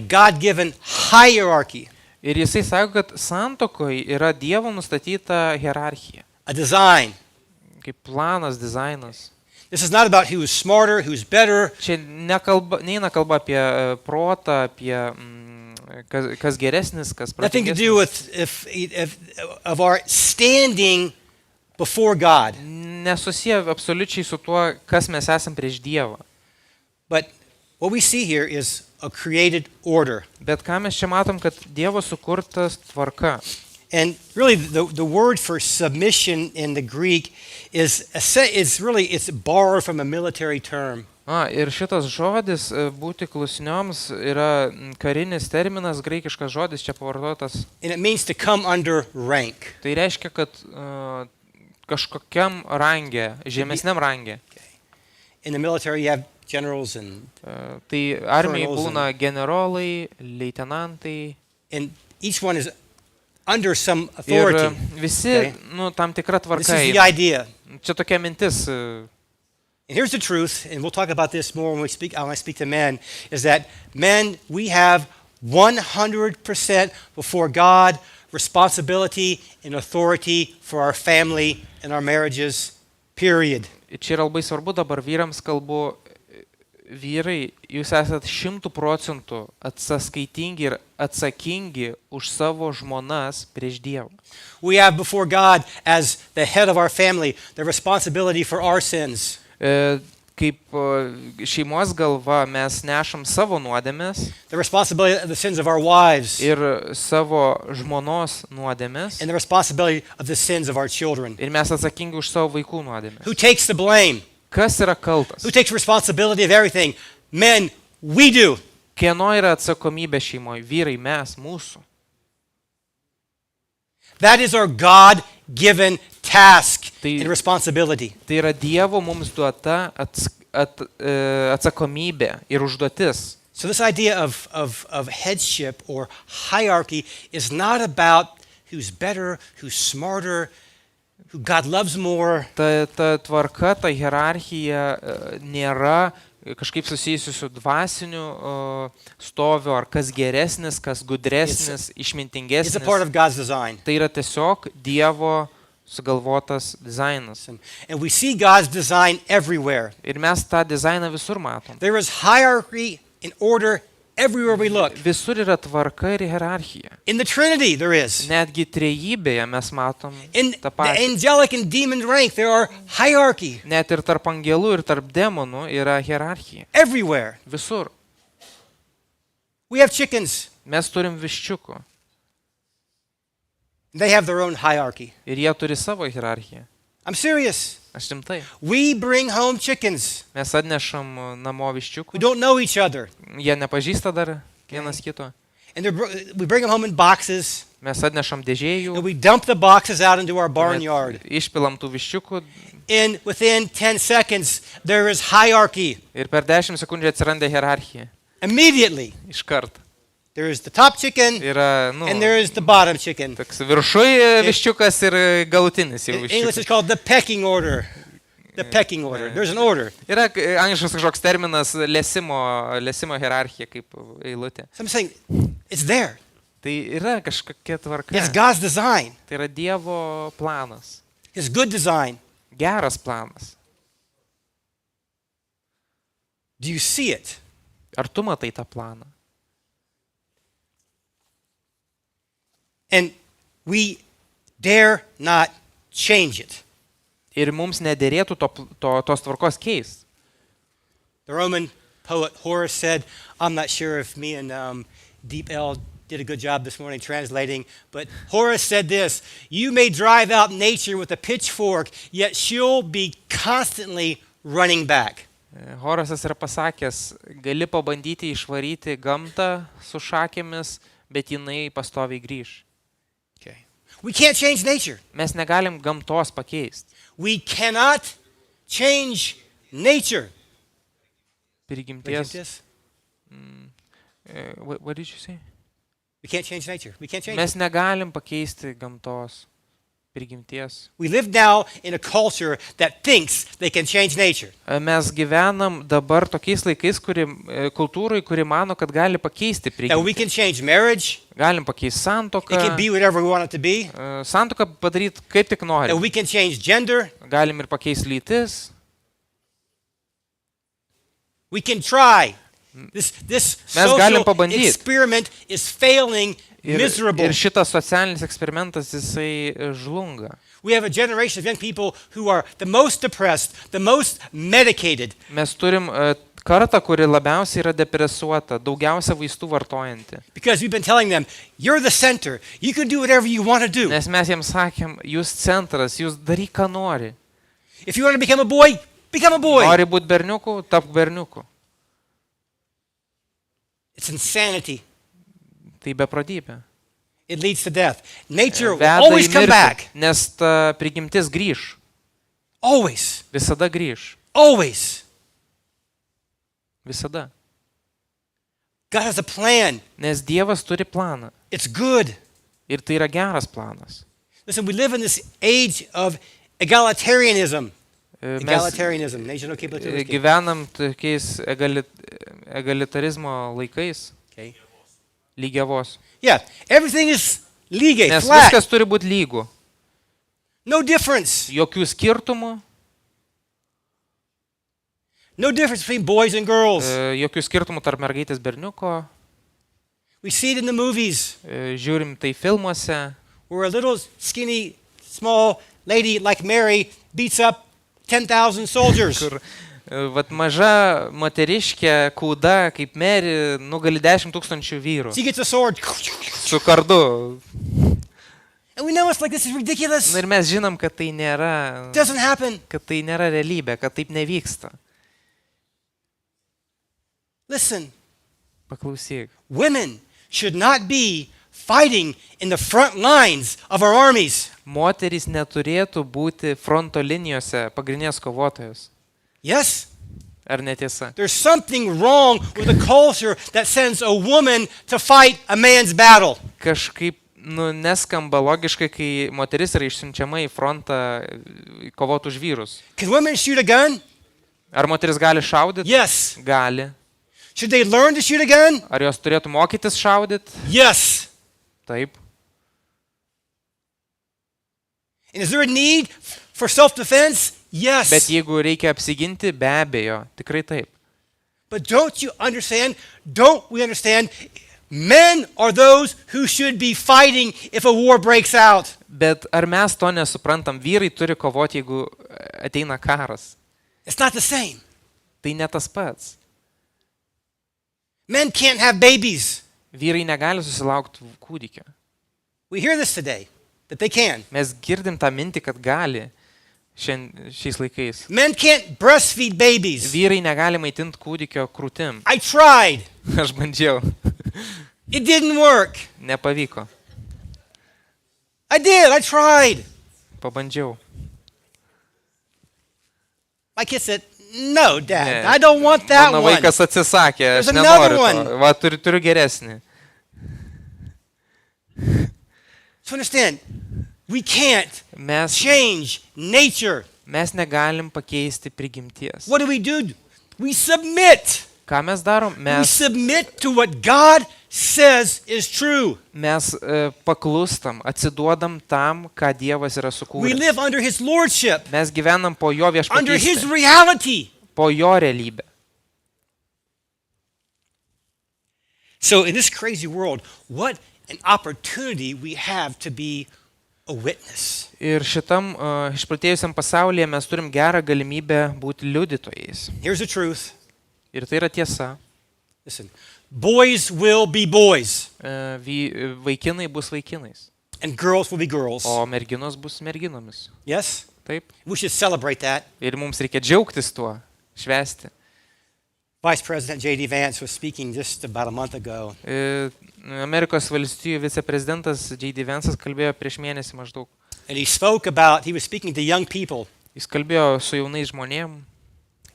God-given hierarchy, Ir jisai sako, kad santuokoje yra Dievo nustatyta hierarchija, a design. kaip planas, dizainas. This is not about who's smarter, who's better. Čia neina kalba apie protą, apie kas geresnis, kas Nothing to do protingesnis. with of our standing before God. Nesusiję absoliučiai su tuo, kas mes esam prieš Dievą. But what we see here is a created order. Bet ką mes čia matom, kad Dievo sukurtas tvarka. And really, the word for submission in the Greek is borrowed from a military term. Ir šitas žodis būti klusnioms yra karinis terminas, graikiškas žodis čia pavartotas. And it means to come under rank. Tai reiškia, kad kažkokiam rangė, žemesniam rangė. In the military, you have generals and Tai armijai būna generolai, leitenantai. and each one is under some Ir authority. visi, Okay. tam tikra This tvarka. is the eina. idea. Čia tokia mintis. And here's the truth, and we'll talk about this more when I speak to men, is that men, we have 100% before God responsibility and authority for our family and our marriages, period. Čia yra labai svarbu, dabar vyrams kalbu. Vyrai, jūs esat 100% atsaskaitingi ir atsakingi už savo žmonas prieš Dievą. We have before God, as the head of our family, the responsibility for our sins. Kaip šeimos galva mes nešam savo nuodėmes The responsibility of the sins of our wives, ir savo žmonos nuodėmes and the responsibility of the sins of our children. ir mes atsakingi už savo vaikų nuodėmes. Who takes the blame? Kas yra kaltas? Who takes responsibility of everything? Men, we do. Kieno yra atsakomybė šeimoje? Vyrai, mes, mūsų. That is our God-given task Tai- and responsibility. Tai yra Dievo mums duota atsakomybė ir užduotis. So this idea of headship or hierarchy is not about who's better, who's smarter, who God loves more. Ta tvarka, ta hierarchija nėra kažkaip susijusi su dvasiniu stoviu, ar kas geresnis, kas gudresnis, It's išmintingesnis. a part of God's design. Tai yra tiesiog Dievo sugalvotas dizainas. And we see God's design everywhere. Ir mes tą dizainą visur matom. There is hierarchy and order everywhere we look. Visur yra tvarka ir hierarchija. In the Trinity, there is. Netgi trejybėje mes matom In tą the patį. angelic and demon rank, there are hierarchy Net ir tarp angelų ir tarp demonų yra hierarchija. everywhere. Visur. We have chickens. Mes turim viščiukų. They have their own hierarchy. Ir jie turi savo hierarchiją. I'm serious. Aš rimtai. We bring home chickens Mes atnešam namo who viščiukų. don't know each other. Jie nepažįsta dar vienas kito. And we bring them home in boxes, Mes atnešam dėžėjų. and we dump the boxes out into our barnyard. Išpilam tų viščiukų And within 10 seconds, there is hierarchy. ir per 10 sekundžių atsiranda hierarchija. Immediately, Iškart. there is the top chicken, Yra, and there is the bottom chicken. toks viršui viščiukas ir galutinis jau In English, viščiukas. it's called the pecking order. The pecking order. There's an order. Yra angliškas kažkoks terminas lesimo hierarchija kaip eilutė. So I'm saying, it's there. Tai yra kažkokia tvarka. It's God's design. Tai yra Dievo planas. His good design. Geras planas. Do you see it? Ar tu matai tą planą? And we dare not change it. Ir mums nederėtų tos tvarkos keisti. The Roman poet Horace said, I'm not sure if me and Deep L did a good job this morning translating, but Horace said this: you may drive out nature with a pitchfork, yet she'll be constantly running back. Horasas yra pasakęs, gali pabandyti išvaryti gamtą su šakėmis, bet jinai pastoviai grįž. Okay. We can't change nature. Mes negalim gamtos pakeisti. We cannot change nature. Prigimties. What did you say? We can't change nature. We can't change Mes it. negalim pakeisti gamtos prigimties. We live now in a culture that thinks they can change nature. Mes gyvenam dabar tokiais laikais, kultūrai, kuri mano, kad gali pakeisti That we prigimtį. can change marriage. Galim pakeisti santuoką. It can be whatever we want it to be. Santuoką padaryti kaip tik That nori. we can change gender. Galim ir pakeisti lytis. We can try. This galim social pabandyt. experiment is failing miserable. Ir šitas socialinis eksperimentas jisai žlunga. We have a generation of young people who are the most depressed, the most medicated. Mes turim kartą, kuri labiausiai yra depresuota, daugiausia vaistų vartojanti. Because we've been telling them, you're the center. You can do whatever you want to do. Nes mes jiems sakėm, jūs centras, jūs daryk, ką nori. If you want to become a boy, become a boy. Nori būti berniuku, tapk berniuku. It's insanity. Tai beprotybė. It leads to death. Nature will Veda į always come mirtį, back. nes ta prigimtis grįž. Always. Visada grįž. Always. Visada. God has a plan. Nes Dievas turi planą. It's good. Ir tai yra geras planas. Listen, we live in this age of egalitarianism. Mes Egalitarianism. Nation, okay, but it's okay. gyvenam tokiais egalitarizmo laikais, Okay. lygiavos. Yeah, everything is lige, Nes flat. viskas turi būti lygų. No difference. Jokių skirtumų, No difference between boys and girls. jokių skirtumų tarp mergaitės berniuko. We see it in the movies Žiūrim tai filmuose, where a little skinny, small lady like Mary beats up 10,000 soldiers. kur vat maža moteriškė kūda kaip Meri nugali 10 000 vyrų She gets a sword. su kardu. And we know it's like, this is ridiculous. Na ir mes žinom, kad tai nėra, Doesn't happen. kad tai nėra realybė, kad taip nevyksta. Listen, Paklausyk. women should not be fighting in the front lines of our armies. Moterys neturėtų būti fronto linijose pagrindinės kovotojos. Yes? Ar netiesa? There's something wrong with a culture that sends a woman to fight a man's battle. Kažkaip neskamba logiškai, kai moteris yra išsiunčiama į frontą kovoti už vyrus. Can women shoot a gun? Ar moteris gali šaudyti? Yes. Gali. Should they learn to shoot a gun? Ar jos turėtų mokytis šaudyti? Yes. Taip. And is there a need for self-defense? Yes. Bet jeigu reikia apsiginti, be abejo, tikrai taip. But don't you understand? Don't we understand? Men are those who should be fighting if a war breaks out. Bet ar mes to nesuprantam? Vyrai turi kovoti, jeigu ateina karas. It's not the same. Tai ne tas pats. Men can't have babies. Vyrai negali susilaukti kūdikio. We hear this today, that they can. Mes girdim tą mintį, kad gali šiais laikais. Men can't breastfeed babies. Vyrai negali maitinti kūdikio krūtim. I tried. Aš bandžiau. It didn't work. Nepavyko. I did. I tried. Pabandžiau. My kid said, no, Dad, Ne. I don't want that Mano one. vaikas atsisakė, aš There's another nenoriu to. one. Va, turiu geresnį. So understand, we can't Mes change nature. negalim pakeisti prigimties. What do? We submit. Ką mes darom? We Mes submit to what God says is true. Paklustam, atsiduodam tam, ką Dievas yra We sukūręs. live under His Lordship, Mes gyvenam po jo under His viešpatystę, reality. po jo realybę. So in this crazy world, what an opportunity we have to be a witness. Ir šitam išplatėjusiam pasaulyje mes turim gerą galimybę būti liudytojais. Here's the truth. Ir tai yra tiesa. Listen, boys will be boys, Vaikinai bus vaikinais, and girls will be girls. o merginos bus merginomis. Yes? Taip. We should celebrate that. Ir mums reikia džiaugtis tuo, švęsti. Vice President J.D. Vance was speaking just about a month ago. Amerikos valstijų viceprezidentas J.D. Vance'as kalbėjo prieš mėnesį maždaug. And he was speaking to young people, Jis kalbėjo su jaunais žmonėm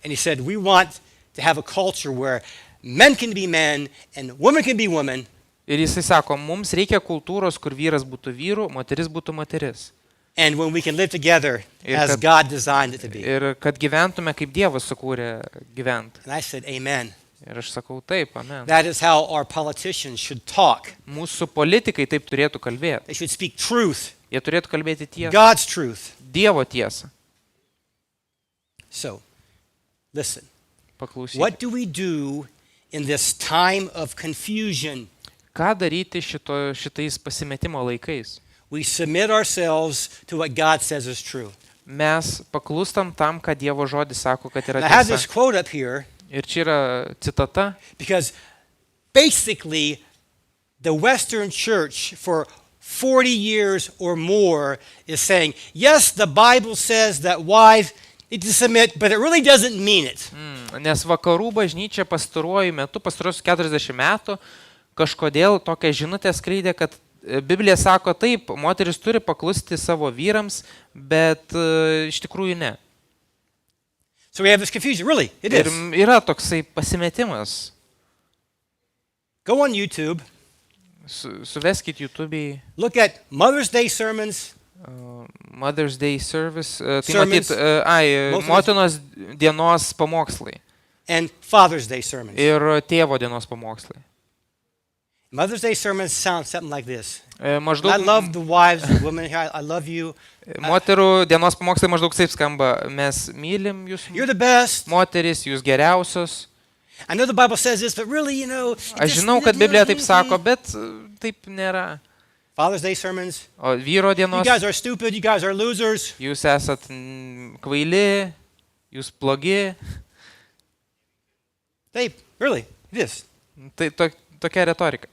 and he said, we want to have a culture where men can be men and women can be women, ir jisai sako, mums reikia kultūros, kur vyras būtų vyru, moteris būtų moteris. and when we can live together Ir as kad- God designed it to be. Ir kad gyventume, kaip Dievas sukūrė gyventi. And I said, amen. Ir aš sakau, taip, amen. That is how our politicians should talk. Mūsų politikai taip turėtų kalbėti. They should speak truth, Jie turėtų kalbėti tiesą. God's truth. Dievo tiesą. So, listen, Paklausyk. what do we do in this time of confusion? Ką daryti šitais pasimetimo laikais? We submit ourselves to what God says is true. Mes paklustam tam, ką Dievo žodis sako, kad yra And I have this tiesa. quote up here. Ir čia yra citata. Because basically, the Western church for 40 years or more is saying, yes, the Bible says that wives need to submit, but it really doesn't mean it. Nes vakarų bažnyčia pastaruoju metu, pastarosius 40 metų, kažkodėl tokią žinutę skleidė, kad Biblija sako taip, moteris turi paklusti savo vyrams, bet iš tikrųjų ne. So we have this confusion. Really, it Ir is. yra toksai pasimetimas. Go on YouTube, Suveskit YouTube'ai look at Mother's Day sermons, Mother's Day service. Tai Sermons. matyt, motinos dienos pamokslai and Father's Day sermons. ir tėvo dienos pamokslai. Mother's Day sermons sound something like this. I Maždaug love the wives, the women here. I love you. moterų dienos pamokslai maždaug taip skamba. Mes mylim jūs, You're the best. moteris, jūs geriausios. I know the Bible says this, but really, Aš žinau, kad Biblija taip sako, bet taip nėra. Father's Day sermons. O vyro You dienos, guys are stupid. You guys are losers. jūs esat kvaili, jūs blogi. They really, it is. Tai tokia retorika.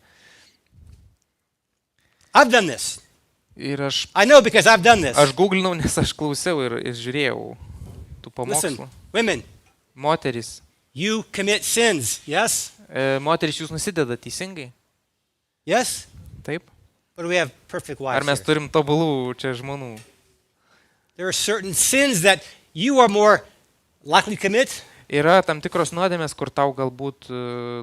I've done this. Ir aš I know because I've done this. googlinau, nes aš klausiau ir žiūrėjau tų Listen, pamokslų. women, Moteris. you commit sins. Yes? Moteris, jūs nusideda teisingai? Yes? Taip? But we have perfect Ar wives mes here. turim tobulų čia žmonų? There are certain sins that you are more likely to commit. Yra tam tikros nuodėmės, kur tau galbūt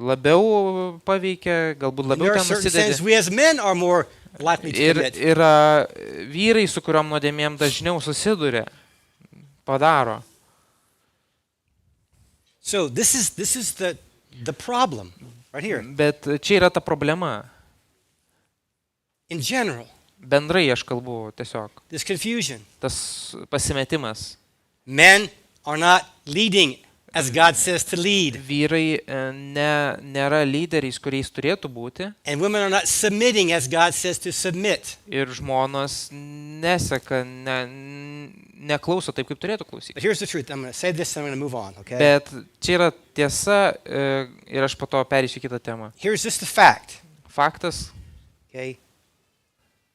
labiau paveikia, galbūt And labiau there are ten certain sins nusidedi. we as men are more likely to Ir commit. yra vyrai, su kuriuom nuodėmėm dažniau susiduria, padaro. So this is the problem right here. Bet čia yra ta problema. In general, Bendrai aš kalbu tiesiog. this confusion. Tas pasimetimas. Men are not leading as God says to lead, Vyrai nėra lyderiais, kuriais turėtų būti. and women are not submitting as God says to submit. Ir žmonos neseka, neklauso taip, kaip turėtų klausyti. But here's the truth. I'm going to say this and I'm going to move on, okay? Bet čia yra tiesa ir aš po to perėsiu į kitą temą. Here's just the fact, Faktas, okay?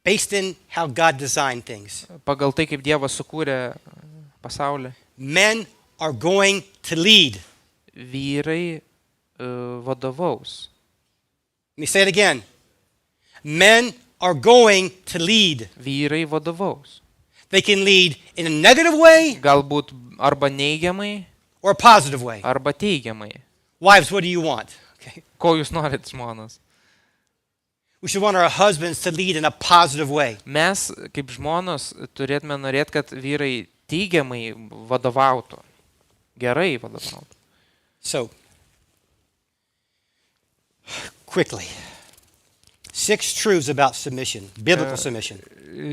Based in how God designed things. pagal tai, kaip Dievas sukūrė pasaulį, Men are going to lead. vyrai vadovaus. Let me say it again. Men are going to lead. Vyrai vadovaus. They can lead in a negative way Galbūt arba neigiamai, or a positive way. arba teigiamai. Wives, what do you want? Okay. Ko jūs norit, žmonos? We should want our husbands to lead in a positive way. Mes, kaip žmonos, turėtume norėti, kad vyrai teigiamai vadovautų. Gerai vadovautų. So, quickly. 6 truths about submission, biblical submission.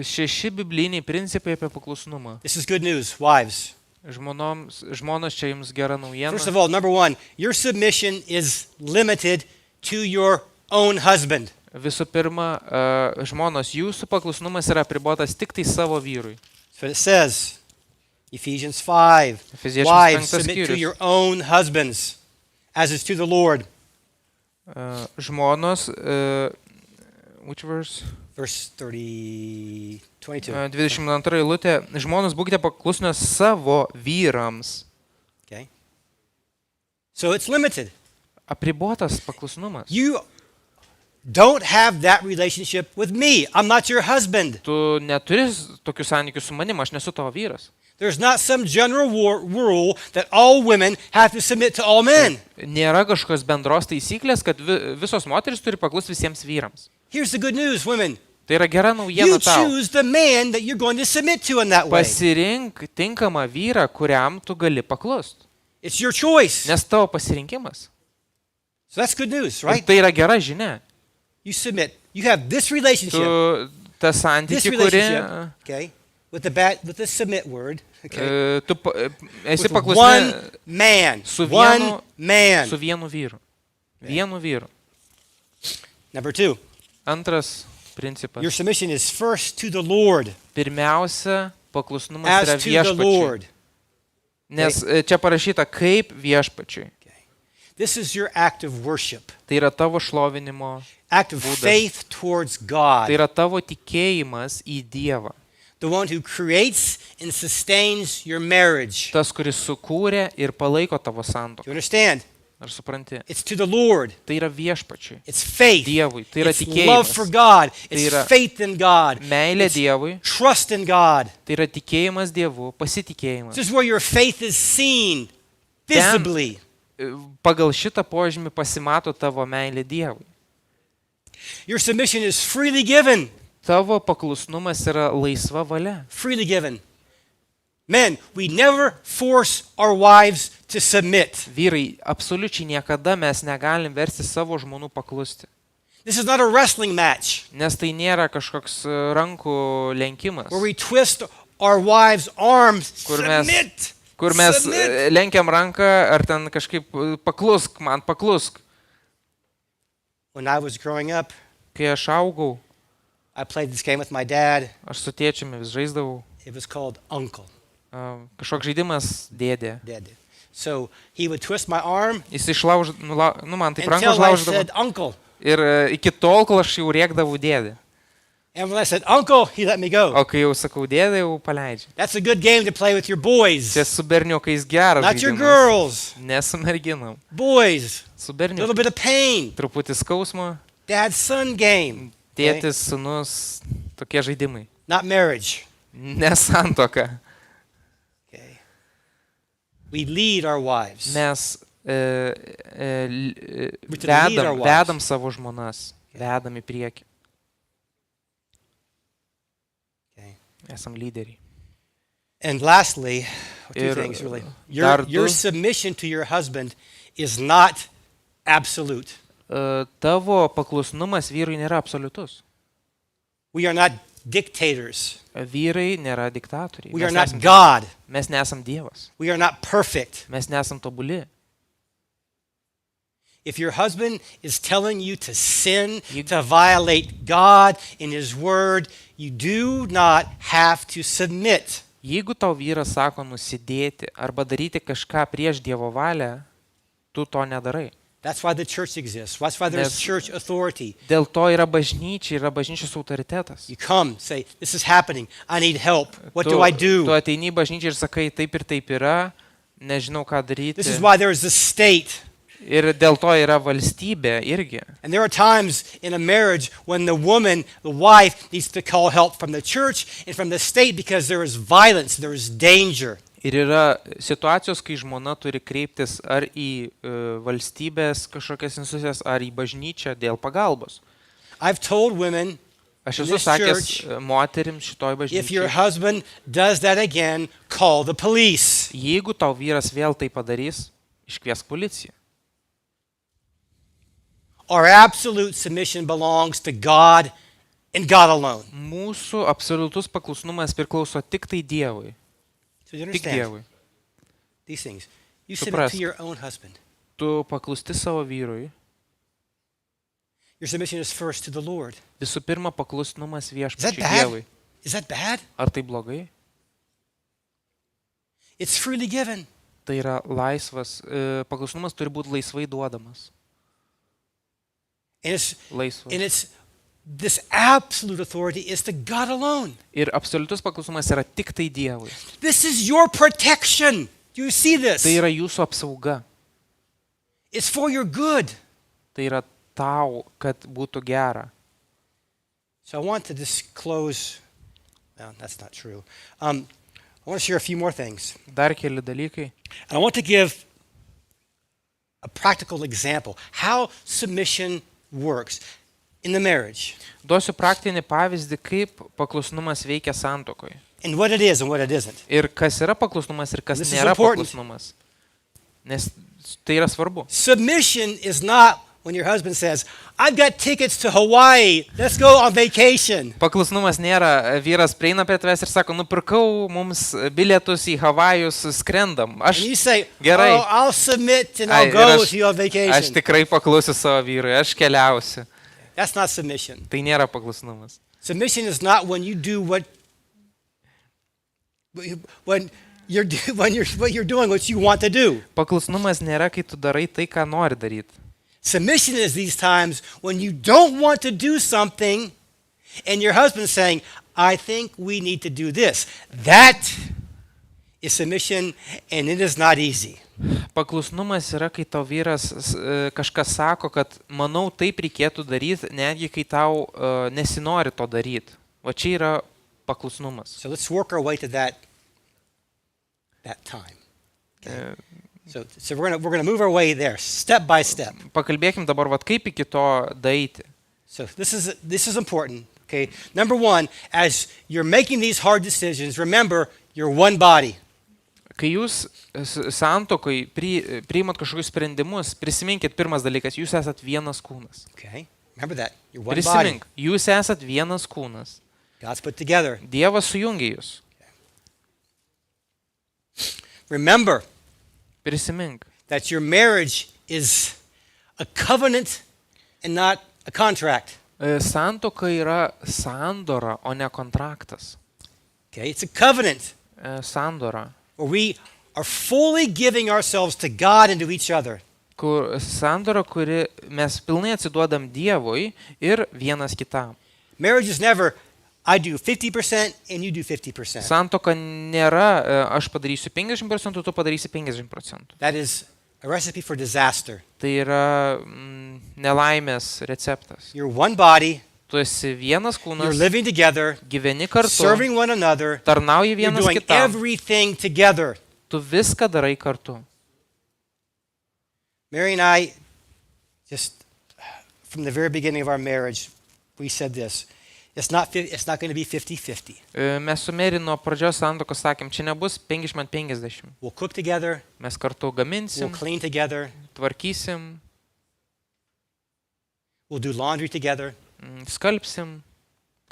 6 bibliniai principai apie paklusnumą. This is good news, wives. Žmonos, čia jums gera naujiena. First of all, number 1, your submission is limited to your own husband. Visų pirma, žmonos, jūsų paklusnumas yra apribotas tik tai savo vyrui. That's what it says. Ephesians 5. Efeziečiams Wives, 5 submit to skyrius. your own husbands, as is to the Lord. Žmonos, which verse? Verse 22. 22 eilutė. Žmonos, būkite paklusnios savo vyrams. Okay. So it's limited. Apribotas paklusnumas. You don't have that relationship with me. I'm not your husband. Tu neturi tokių santykių su manim, aš nesu tavo vyras. There's not some general rule that all women have to submit to all men. Nėra kažkokios bendros taisyklės, kad visos moteris turi paklusti visiems vyrams. Here's the good news, women. Tai yra gera You naujiena tau. choose the man that you're going to submit to in that way. Pasirink tinkamą vyrą, kuriam tu gali paklust. It's your choice. Nes tavo pasirinkimas. So that's good news, Ir right? tai yra gera žinia. You submit. You have this relationship. Tu tą This santykį, kuri... relationship, okay, with the submit word, okay. Tu esi With paklusni one man. su One man. su vienu vyru. Vienu vyru. Number 2, Antras principas. your submission is first to the Lord, Pirmiausia, paklusnumas yra as to the viešpačiui. Lord. Nes čia parašyta kaip viešpačiui. Okay. This is your act of worship, Tai yra tavo šlovinimo, act of Būdas. faith towards tai God, yra tavo tikėjimas į Dievą. the one who creates and sustains your marriage. Tas, kuris sukūrė ir palaiko tavo Do santuoką. you understand? Ar supranti? It's to the Lord. Tai yra viešpačiui, It's faith. Dievui. Tai yra It's love tikėjimas. for God. Tai It's yra faith in God. Meilė It's Dievui. trust in God. Tai yra tikėjimas Dievu, pasitikėjimas. This is where your faith is seen visibly. Pagal šitą požymį pasimato tavo meilė Dievui. Your submission is freely given. Tavo paklusnumas yra laisva valia. Freely given. Men, we never force our wives to submit. Vyrai, absoliučiai niekada mes negalim versti savo žmonų paklusti. This is not a wrestling match Nes tai nėra kažkoks rankų lenkimas, where we twist our wives' arms. Kur mes- Submit. kur mes Submit. lenkiam ranką ar ten kažkaip paklusk man, paklusk. When I was growing up, Kai aš augau, I played this game with my dad. aš su tėčiumi vis žaisdavau. It was called Uncle. Kažkoks žaidimas dėdė. Dad did. So he would twist my arm Jis išlauž, man taip ranką until I užlauždavo. said Uncle. Ir iki tol, kol aš jau rėkdavau dėdė. And when I said Uncle, he let me go. O kai jau sakau dėdė, jau paleidžiu. That's a good game to play with your boys, Čia su berniukais geras not your žaidimas. girls. Ne su merginom. Boys, Su a little berniukais. bit of pain. Truputį skausmo. Dad-son game. Okay? Tėtis, sunus, tokie žaidimai. Not marriage. Ne santuoka. Okay. We lead our wives. Mes to lead our wives. vedam savo žmonas. Vedam į priekį. Okay. Esam lyderiai. And lastly, two Ir things really. dar Your du. submission to your husband is not absolute. Tavo paklusnumas vyrui nėra absoliutus. We are not dictators. Vyrai nėra diktatoriai. We are Mes not nesam- God. Mes nesam Dievas. We are not perfect. Mes nesam tobuli. If your husband is telling you to sin, You- to violate God in His Word, you do not have to submit. Jeigu tau vyras sako nusidėti arba daryti kažką prieš Dievo valią, tu to nedarai. That's why the church exists. That's why there's Nes- church authority. Dėl to yra bažnyčia, yra bažnyčios autoritetas. You come, say, this is happening. I need help. What tu, do I do? Tu ateini į bažnyčią ir sakai, taip ir taip yra, nežinau ką daryti. This is why there is the state. Ir dėl to yra valstybė irgi. And there are times in a marriage when the woman, the wife, needs to call help from the church and from the state because there is violence, there is danger. Ir yra situacijos, kai žmona turi kreiptis ar į valstybės kažkokias institucijas, ar į bažnyčią dėl pagalbos. I've told women, Aš In esu this sakęs church, moterim šitoj if your bažnyčiai, husband does that again, call the police. jeigu tau vyras vėl tai padarys, iškviesk policiją. Our absolute submission belongs to God and God alone. Mūsų absoliutus paklusnumas priklauso tik tai Dievui. So you Tik understand Dievui. these things. You submit Suprask. to your own husband. Tu paklusti savo vyrui. Your submission is first to the Lord. Visų pirma, paklusnumas Is that viešpačiui bad? Dievui. Is that bad? Ar tai blogai? It's freely given. Tai yra laisvas, paklusnumas turi būti laisvai duodamas. And it's Laisvas. this absolute authority is to God alone. Ir absoliutus paklusnumas yra tik tai Dievui. This is your protection. Do you see this? Tai yra jūsų apsauga. It's for your good. Tai yra tau, kad būtų gera. So I want to just close. No, that's not true. I want to share a few more things. Dar keli dalykai. And I want to give a practical example how submission works in the marriage Duosiu praktinį pavyzdį, kaip paklusnumas veikia santuokoje. and what it is and what it isn't. Ir kas yra paklusnumas ir kas This is nėra important. paklusnumas. Nes tai yra svarbu. Submission is not when your husband says, I've got tickets to Hawaii, let's go on vacation. Paklusnumas nėra vyras prieina prie tavęs ir sako, nupirkau mums bilietus į Havajus, skrendam. And Aš, you say, Gerai. oh, I'll submit and Ai, I'll ir go aš- to your aš vacation. tikrai paklusiu savo vyrui, aš keliausiu. That's not submission. Tai nėra paklusnumas. Submission is not when you do what when you're doing what you want to do. Paklusnumas nėra, kai tu darai tai, ką nori daryti. Submission is these times when you don't want to do something and your husband's saying, I think we need to do this. That is submission, and it is not easy. Paklusnumas yra, kai tau vyras kažkas sako, kad manau taip reikėtų daryti, netgi kai tau nesinori to daryti. O čia yra paklusnumas. So let's work our way to that time. Okay? So we're gonna move our way there, step by step. Pakalbėkim dabar, kaip iki to daeiti. So this is important. Okay. Number one, as you're making these hard decisions, remember you're one body. Kai jūs santuokai priimat kažkokius sprendimus, prisiminkit pirmas dalykas, jūs esat vienas kūnas. Okay. Remember that. You're one body. Prisimink, jūs esat vienas kūnas. God's put together. Dievas sujungia jūs. Remember Prisimink, that your marriage is a covenant and not a contract. santuoka yra sandora, o ne kontraktas. Okay. It's a covenant Sandora, where we are fully giving ourselves to God and to each other. kur sandora, kuri mes pilnai atsiduodam Dievui ir vienas kitam. Marriage is never, I do 50% and you do 50%. Santuoka nėra, aš padarysiu 50%, tu padarysi 50%. That is a recipe for disaster. Tai yra nelaimės receptas. You're one body, Tu esi vienas you're kūnas, living together, gyveni kartu, serving one another, tarnauji you're vienas doing kitam, everything together. tu viską darai kartu. Mary and I, just from the very beginning of our marriage, we said this. It's not going to be 50-50. Mes su Meri nuo pradžios santuokos sakėm, čia nebus 50-50. We'll cook together, Mes kartu we'll gaminsim, clean together, tvarkysim, we'll do laundry together, skalbsim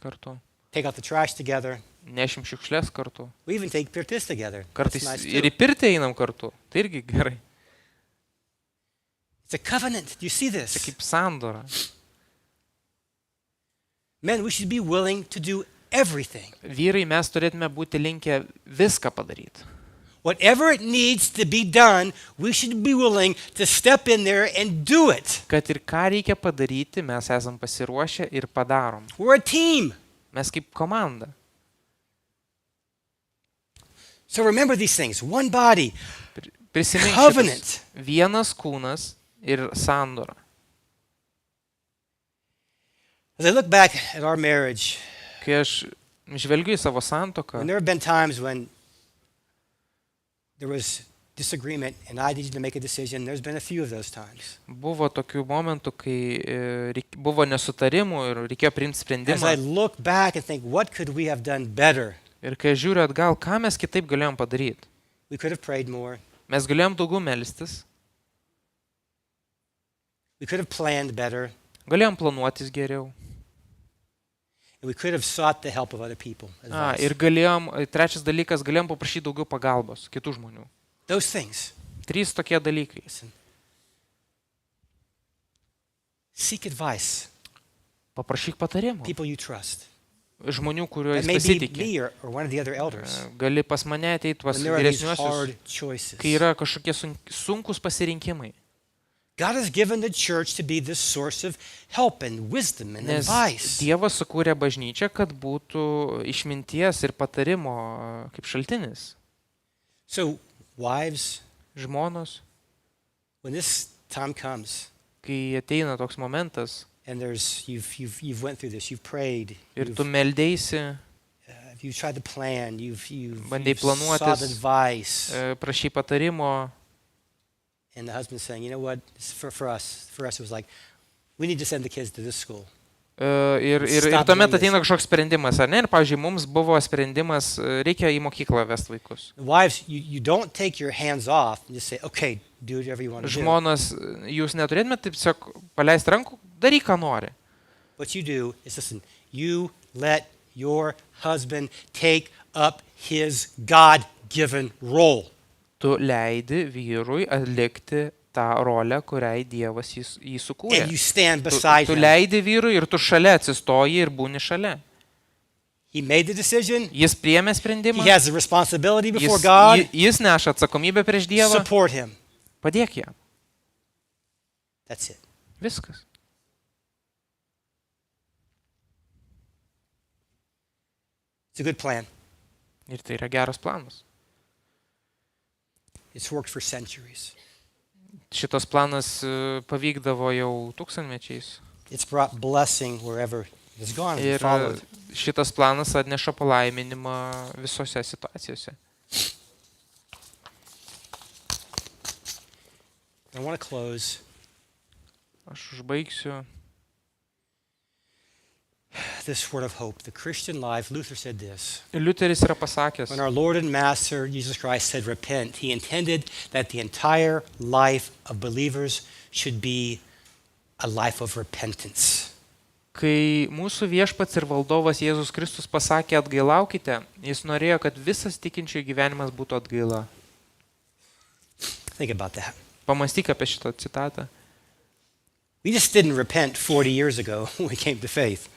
kartu, take out the trash together. nešim šiukšlės kartu. We even take pirtis together. That's Kartais nice ir too. į pirtį einam kartu. Tai irgi gerai. It's a covenant. Do you see Tai this? kaip sandora. Men, we should be willing to do everything. Vyrai, mes turėtume būti linkę viską padaryti. Whatever it needs to be done, we should be willing to step in there and do it. Kad ir ką reikia padaryti, mes esam pasiruošę ir padarom. We're a team. Mes kaip komanda. So remember these things. One body, Prisimink covenant. šitas. Vienas kūnas ir sandora. As I look back at our marriage, Kai aš žvelgiu į savo santuoką, and there have been times when there was disagreement and I needed to make a decision. There's been a few of those times. buvo tokių momentų, kai buvo nesutarimų ir reikėjo priimti As I sprendimą. look back and think, what could we have done better? Ir kai aš žiūriu atgal, ką mes kitaip galėjom padaryti. We could have prayed more. Mes galėjom daugiau melstis, We could have planned better. galėjom planuotis geriau. And we could have sought the help of other people. advice. Ir galėjom, trečias dalykas, galėjom paprašyti daugiau pagalbos kitų žmonių. Those things. 3 tokie dalykai. Listen. Seek advice. Paprašyk patarimų. People you trust. Žmonių, That kuriuos may be pasitikė. me or one of the other elders. Gali pas mane ateiti, pas When there are these vyresniuosius, hard choices. kai yra kažkokie sunkus pasirinkimai. God has given the church to be the source of help and wisdom and Nes advice. Dievas sukūrė bažnyčią, kad būtų išminties ir patarimo kaip šaltinis. So, wives, Žmonos, when this time comes kai ateina toks momentas and there's you've went through this, you've prayed, ir tu meldėsi, you've tried to plan, you've Bandei sought planuotis. advice, prašy patarimo, and the husband's saying, you know what, it's for us it was like, we need to send the kids to this school. ir Stop tuomet doing this. ateina kažkoks sprendimas, ar ne? Ir, pavyzdžiui, mums buvo sprendimas, reikia į mokyklą vesti vaikus. Wives, you don't take your hands off and just say, okay, do whatever you want to do. Žmonas, jūs neturėtumėte taip tiesiog paleisti rankų, daryk, ką nori. What you do is, listen, you let your husband take up his God-given role. Tu leidi vyrui atlikti tą rolę, kuriai Dievas jį sukūrė. And you stand beside Tu him. leidi vyrui ir tu šalia atsistoji ir būni šalia. He made the decision. Jis priėmė sprendimą, He has the responsibility before jis, God. jis neša atsakomybę prieš Dievą, Support him. padėk jam. That's it. Viskas. It's a good plan. Ir tai yra geras planas. It's worked for centuries. Šitas planas pavykdavo jau tūkstantmečiais. It's brought blessing wherever it has gone and Ir followed. šitas planas atneša palaiminimą visose situacijose. I want to close. Aš užbaigsiu This word of hope. The Christian life, Luther said this. Liuteris yra pasakęs, When our Lord and Master Jesus Christ said repent, he intended that the entire life of believers should be a life of repentance. kai mūsų viešpats ir valdovas Jėzus Kristus pasakė atgailaukite, jis norėjo, kad visas tikinčiųjų gyvenimas būtų atgaila. Think about that. Pamąstyk apie šitą citatą. We just didn't repent 40 years ago when we came to faith.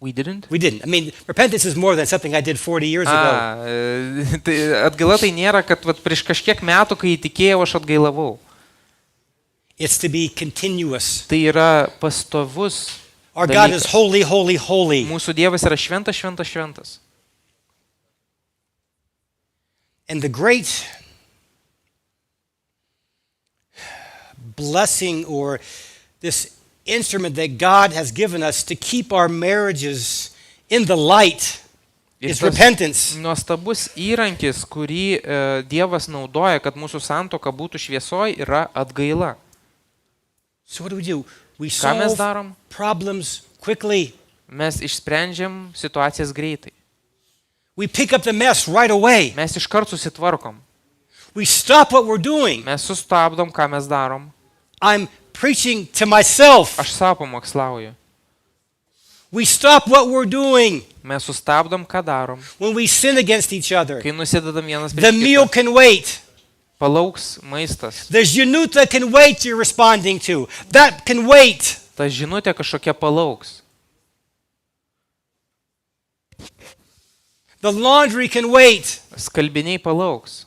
We didn't? We didn't. I mean, repentance is more than something I did 40 years ago. Tai atgaila tai nėra, kad vat, prieš kažkiek metų, kai įtikėjau, aš atgailavau. It's to be continuous. Tai yra pastovus. Our God dalykas. is holy, holy, holy. Mūsų Dievas yra šventas, šventas, šventas. And the great blessing or this instrument that God has given us to keep our marriages in the light Ir is tas repentance. nuostabus įrankis, kurį Dievas naudoja, kad mūsų santuoka būtų šviesoj, yra atgaila. So what do? We Ką mes solve darom? problems quickly. Mes išsprendžiam situacijas greitai. We pick up the mess right away. Mes iškart susitvarkom. We stop what we're doing. Mes sustabdom, ką mes darom. I'm preaching to myself. Aš savo pamokslauju. We stop what we're doing Mes sustabdom, ką darom. when we sin against each other. Kai nusidedam vienas The prieš meal kitą. can wait. Palauks maistas. The Januta can wait you're responding to. That can wait. Ta žinutė kažkokia palauks. The laundry can wait. Skalbiniai palauks.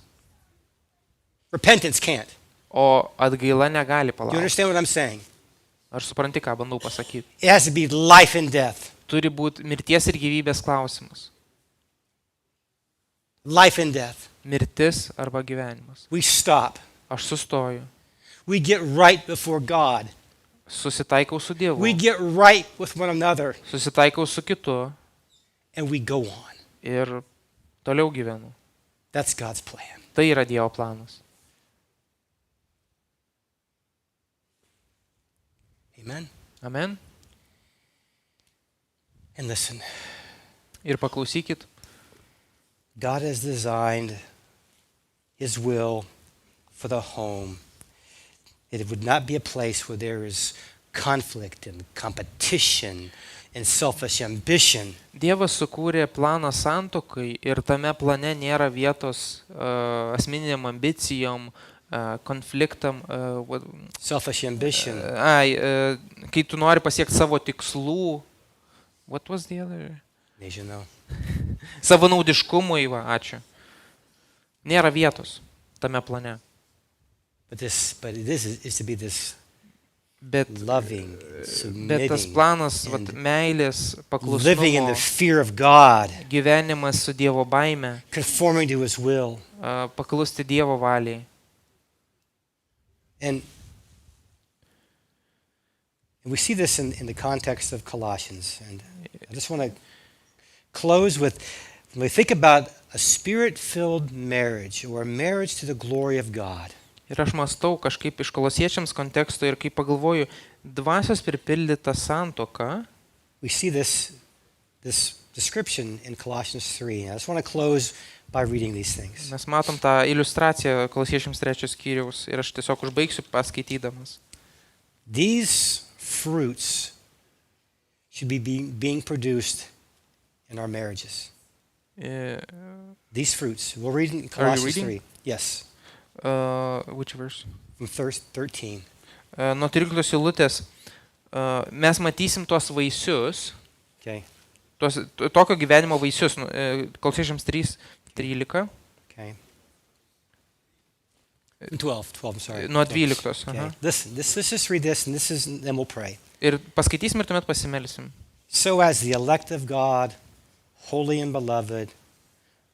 Repentance can't. O atgaila negali Do you palaukti. understand what I'm saying? Ar supranti, ką bandau pasakyti? It has to be life and death. Turi būti mirties ir gyvybės klausimas. Life and death. Mirtis arba gyvenimas. We stop. Aš sustoju. We get right before God. Susitaikau su Dievu. We get right with one another. Susitaikau su kitu. And we go on. Ir toliau gyvenu. That's God's plan. Tai yra Dievo planas. Amen. Amen. And listen, Ir paklausykit. God has designed His will for the home. It would not be a place where there is conflict and competition and selfish ambition. Dievas sukūrė planą santuokai ir tame plane nėra vietos asmeniniam ambicijom, konfliktam. Selfish ambition. Kai tu nori pasiekti savo tikslų. What was the other? Nežinau. Savanaudiškumui, va, ačiū. Nėra vietos tame plane. But this is to be this Bet, loving, bet tas submitting, planas, vat, and meilės, living in paklusnumo, the fear of God, gyvenimas su Dievo baime, conforming to His will. paklusti Dievo valiai. And we see this in the context of Colossians. And I just want to close with, when we think about a spirit-filled marriage or a marriage to the glory of God, Ir aš mąstau kažkaip iš kolosiečiams konteksto ir kai pagalvoju, dvasios pripildyta santuoka, we see this description in Colossians 3. I just want to close by reading these things. mes matom tą iliustraciją kolosiečiams 3 skyriaus ir aš tiesiog užbaigsiu paskaitydamas. These fruits should be being produced in our marriages. These fruits. We'll read in Colossians reading? 3. Yes, Which verse? from 13. Nuo 13 eilutės mes matysim tuos vaisius, Okay. tokio gyvenimo vaisius. Kolosiečiams 3:13. Okay. 12, I'm sorry. Nuo 12. Okay. Aha. Listen, let's just read this, and then we'll pray. Ir paskaitysim ir tuomet pasimelsim. So as the elect of God, holy and beloved,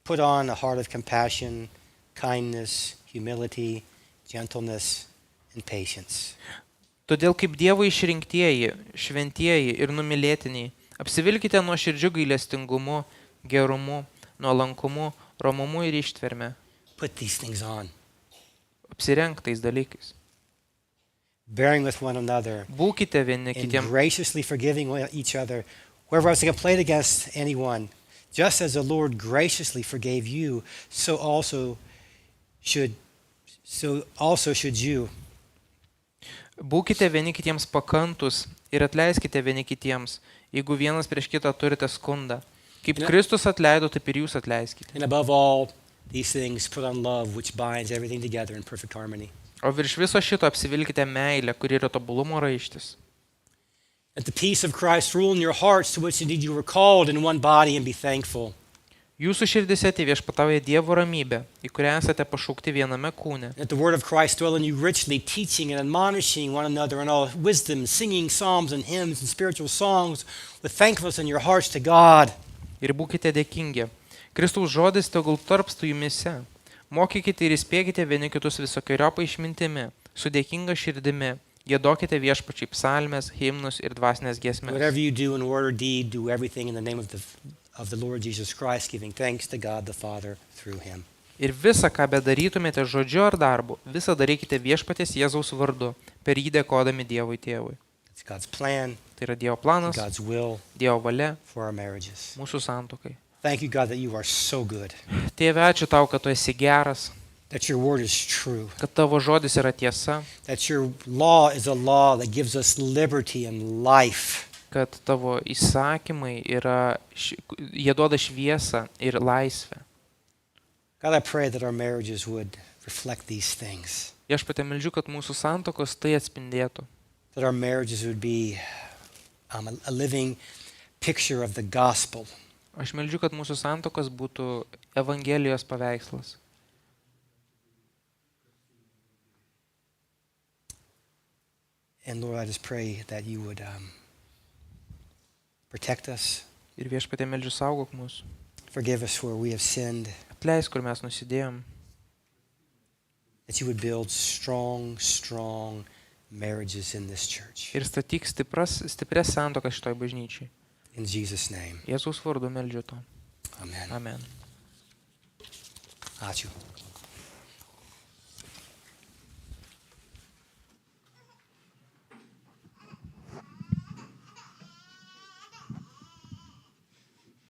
put on a heart of compassion, kindness, humility, gentleness, and patience. Todėl kaip Dievo išrinktieji, šventieji ir numylėtiniai, apsivilkite nuoširdžiu gailestingumu, gerumu, nuolankumu, romumu ir ištverme. Put these things on, Apsirenk tais dalykais. bearing with one another, Būkite vieni and kitiems. graciously forgiving each other wherever I was complained against anyone, just as the Lord graciously forgave you, so also should you. Būkite vieni kitiems pakantus ir atleiskite vieni kitiems, jeigu vienas prieš kitą turite skundą. Kaip Ne. Kristus atleido, taip ir jūs atleiskite. And above all these things, put on love, which binds everything together in perfect harmony. O virš viso šito apsivilkite meilę, kuri yra tobulumo raištis. Let the peace of Christ rule in your hearts, to which indeed you were called in one body, and be thankful. Jūsų širdise viešpatauja Dievo ramybė, į kurią esate pašaukti viename kūne. Let the word of Christ dwell in you richly, teaching and admonishing one another in all wisdom, singing psalms and hymns and spiritual songs with thankfulness in your hearts to God. Ir būkite dėkingi. Kristaus žodis tegul tarpstų jumise. Mokykite ir įspėkite vieni kitus visokiojopai išmintimi, su dėkinga širdimi. Giedokite viešpačiai psalmes, himnus ir dvasinės giesmės. Whatever you do in word or deed, do everything in the name of the Lord Jesus Christ, giving thanks to God the Father through him. Ir visą, ką bedarytumėte žodžiu ar darbu, visą darykite viešpaties Jėzaus vardu, per jį dėkodami Dievui Tėvui. It's God's plan, Tai yra Dievo planas, God's will Dievo valia for our marriages. mūsų santuokai. Thank you, God, that you are so good, Tėve, ačiū tau, kad tu esi geras, that your word is true, kad tavo žodis yra tiesa, that your law is a law that gives us liberty and life. kad tavo įsakymai yra, jie duoda šviesą ir laisvę. God, I pray that our marriages would reflect these things, Viešpatie, meldžiu, kad mūsų santokos tai atspindėtų, that our marriages would be a living picture of the gospel. Aš meldžiu, kad mūsų santokos būtų Evangelijos paveikslas. And Lord, I just pray that you would protect us, Ir Viešpatie, meldžiu, saugok mus. forgive us where we have sinned, Atleisk, kur mes nusidėjom. that you would build strong marriages in this church. Ir statyk stiprias santokas šitoj bažnyčiai. In Jesus' name, Jėzaus vardu meldžiu to. amen. Amen. Ačiū.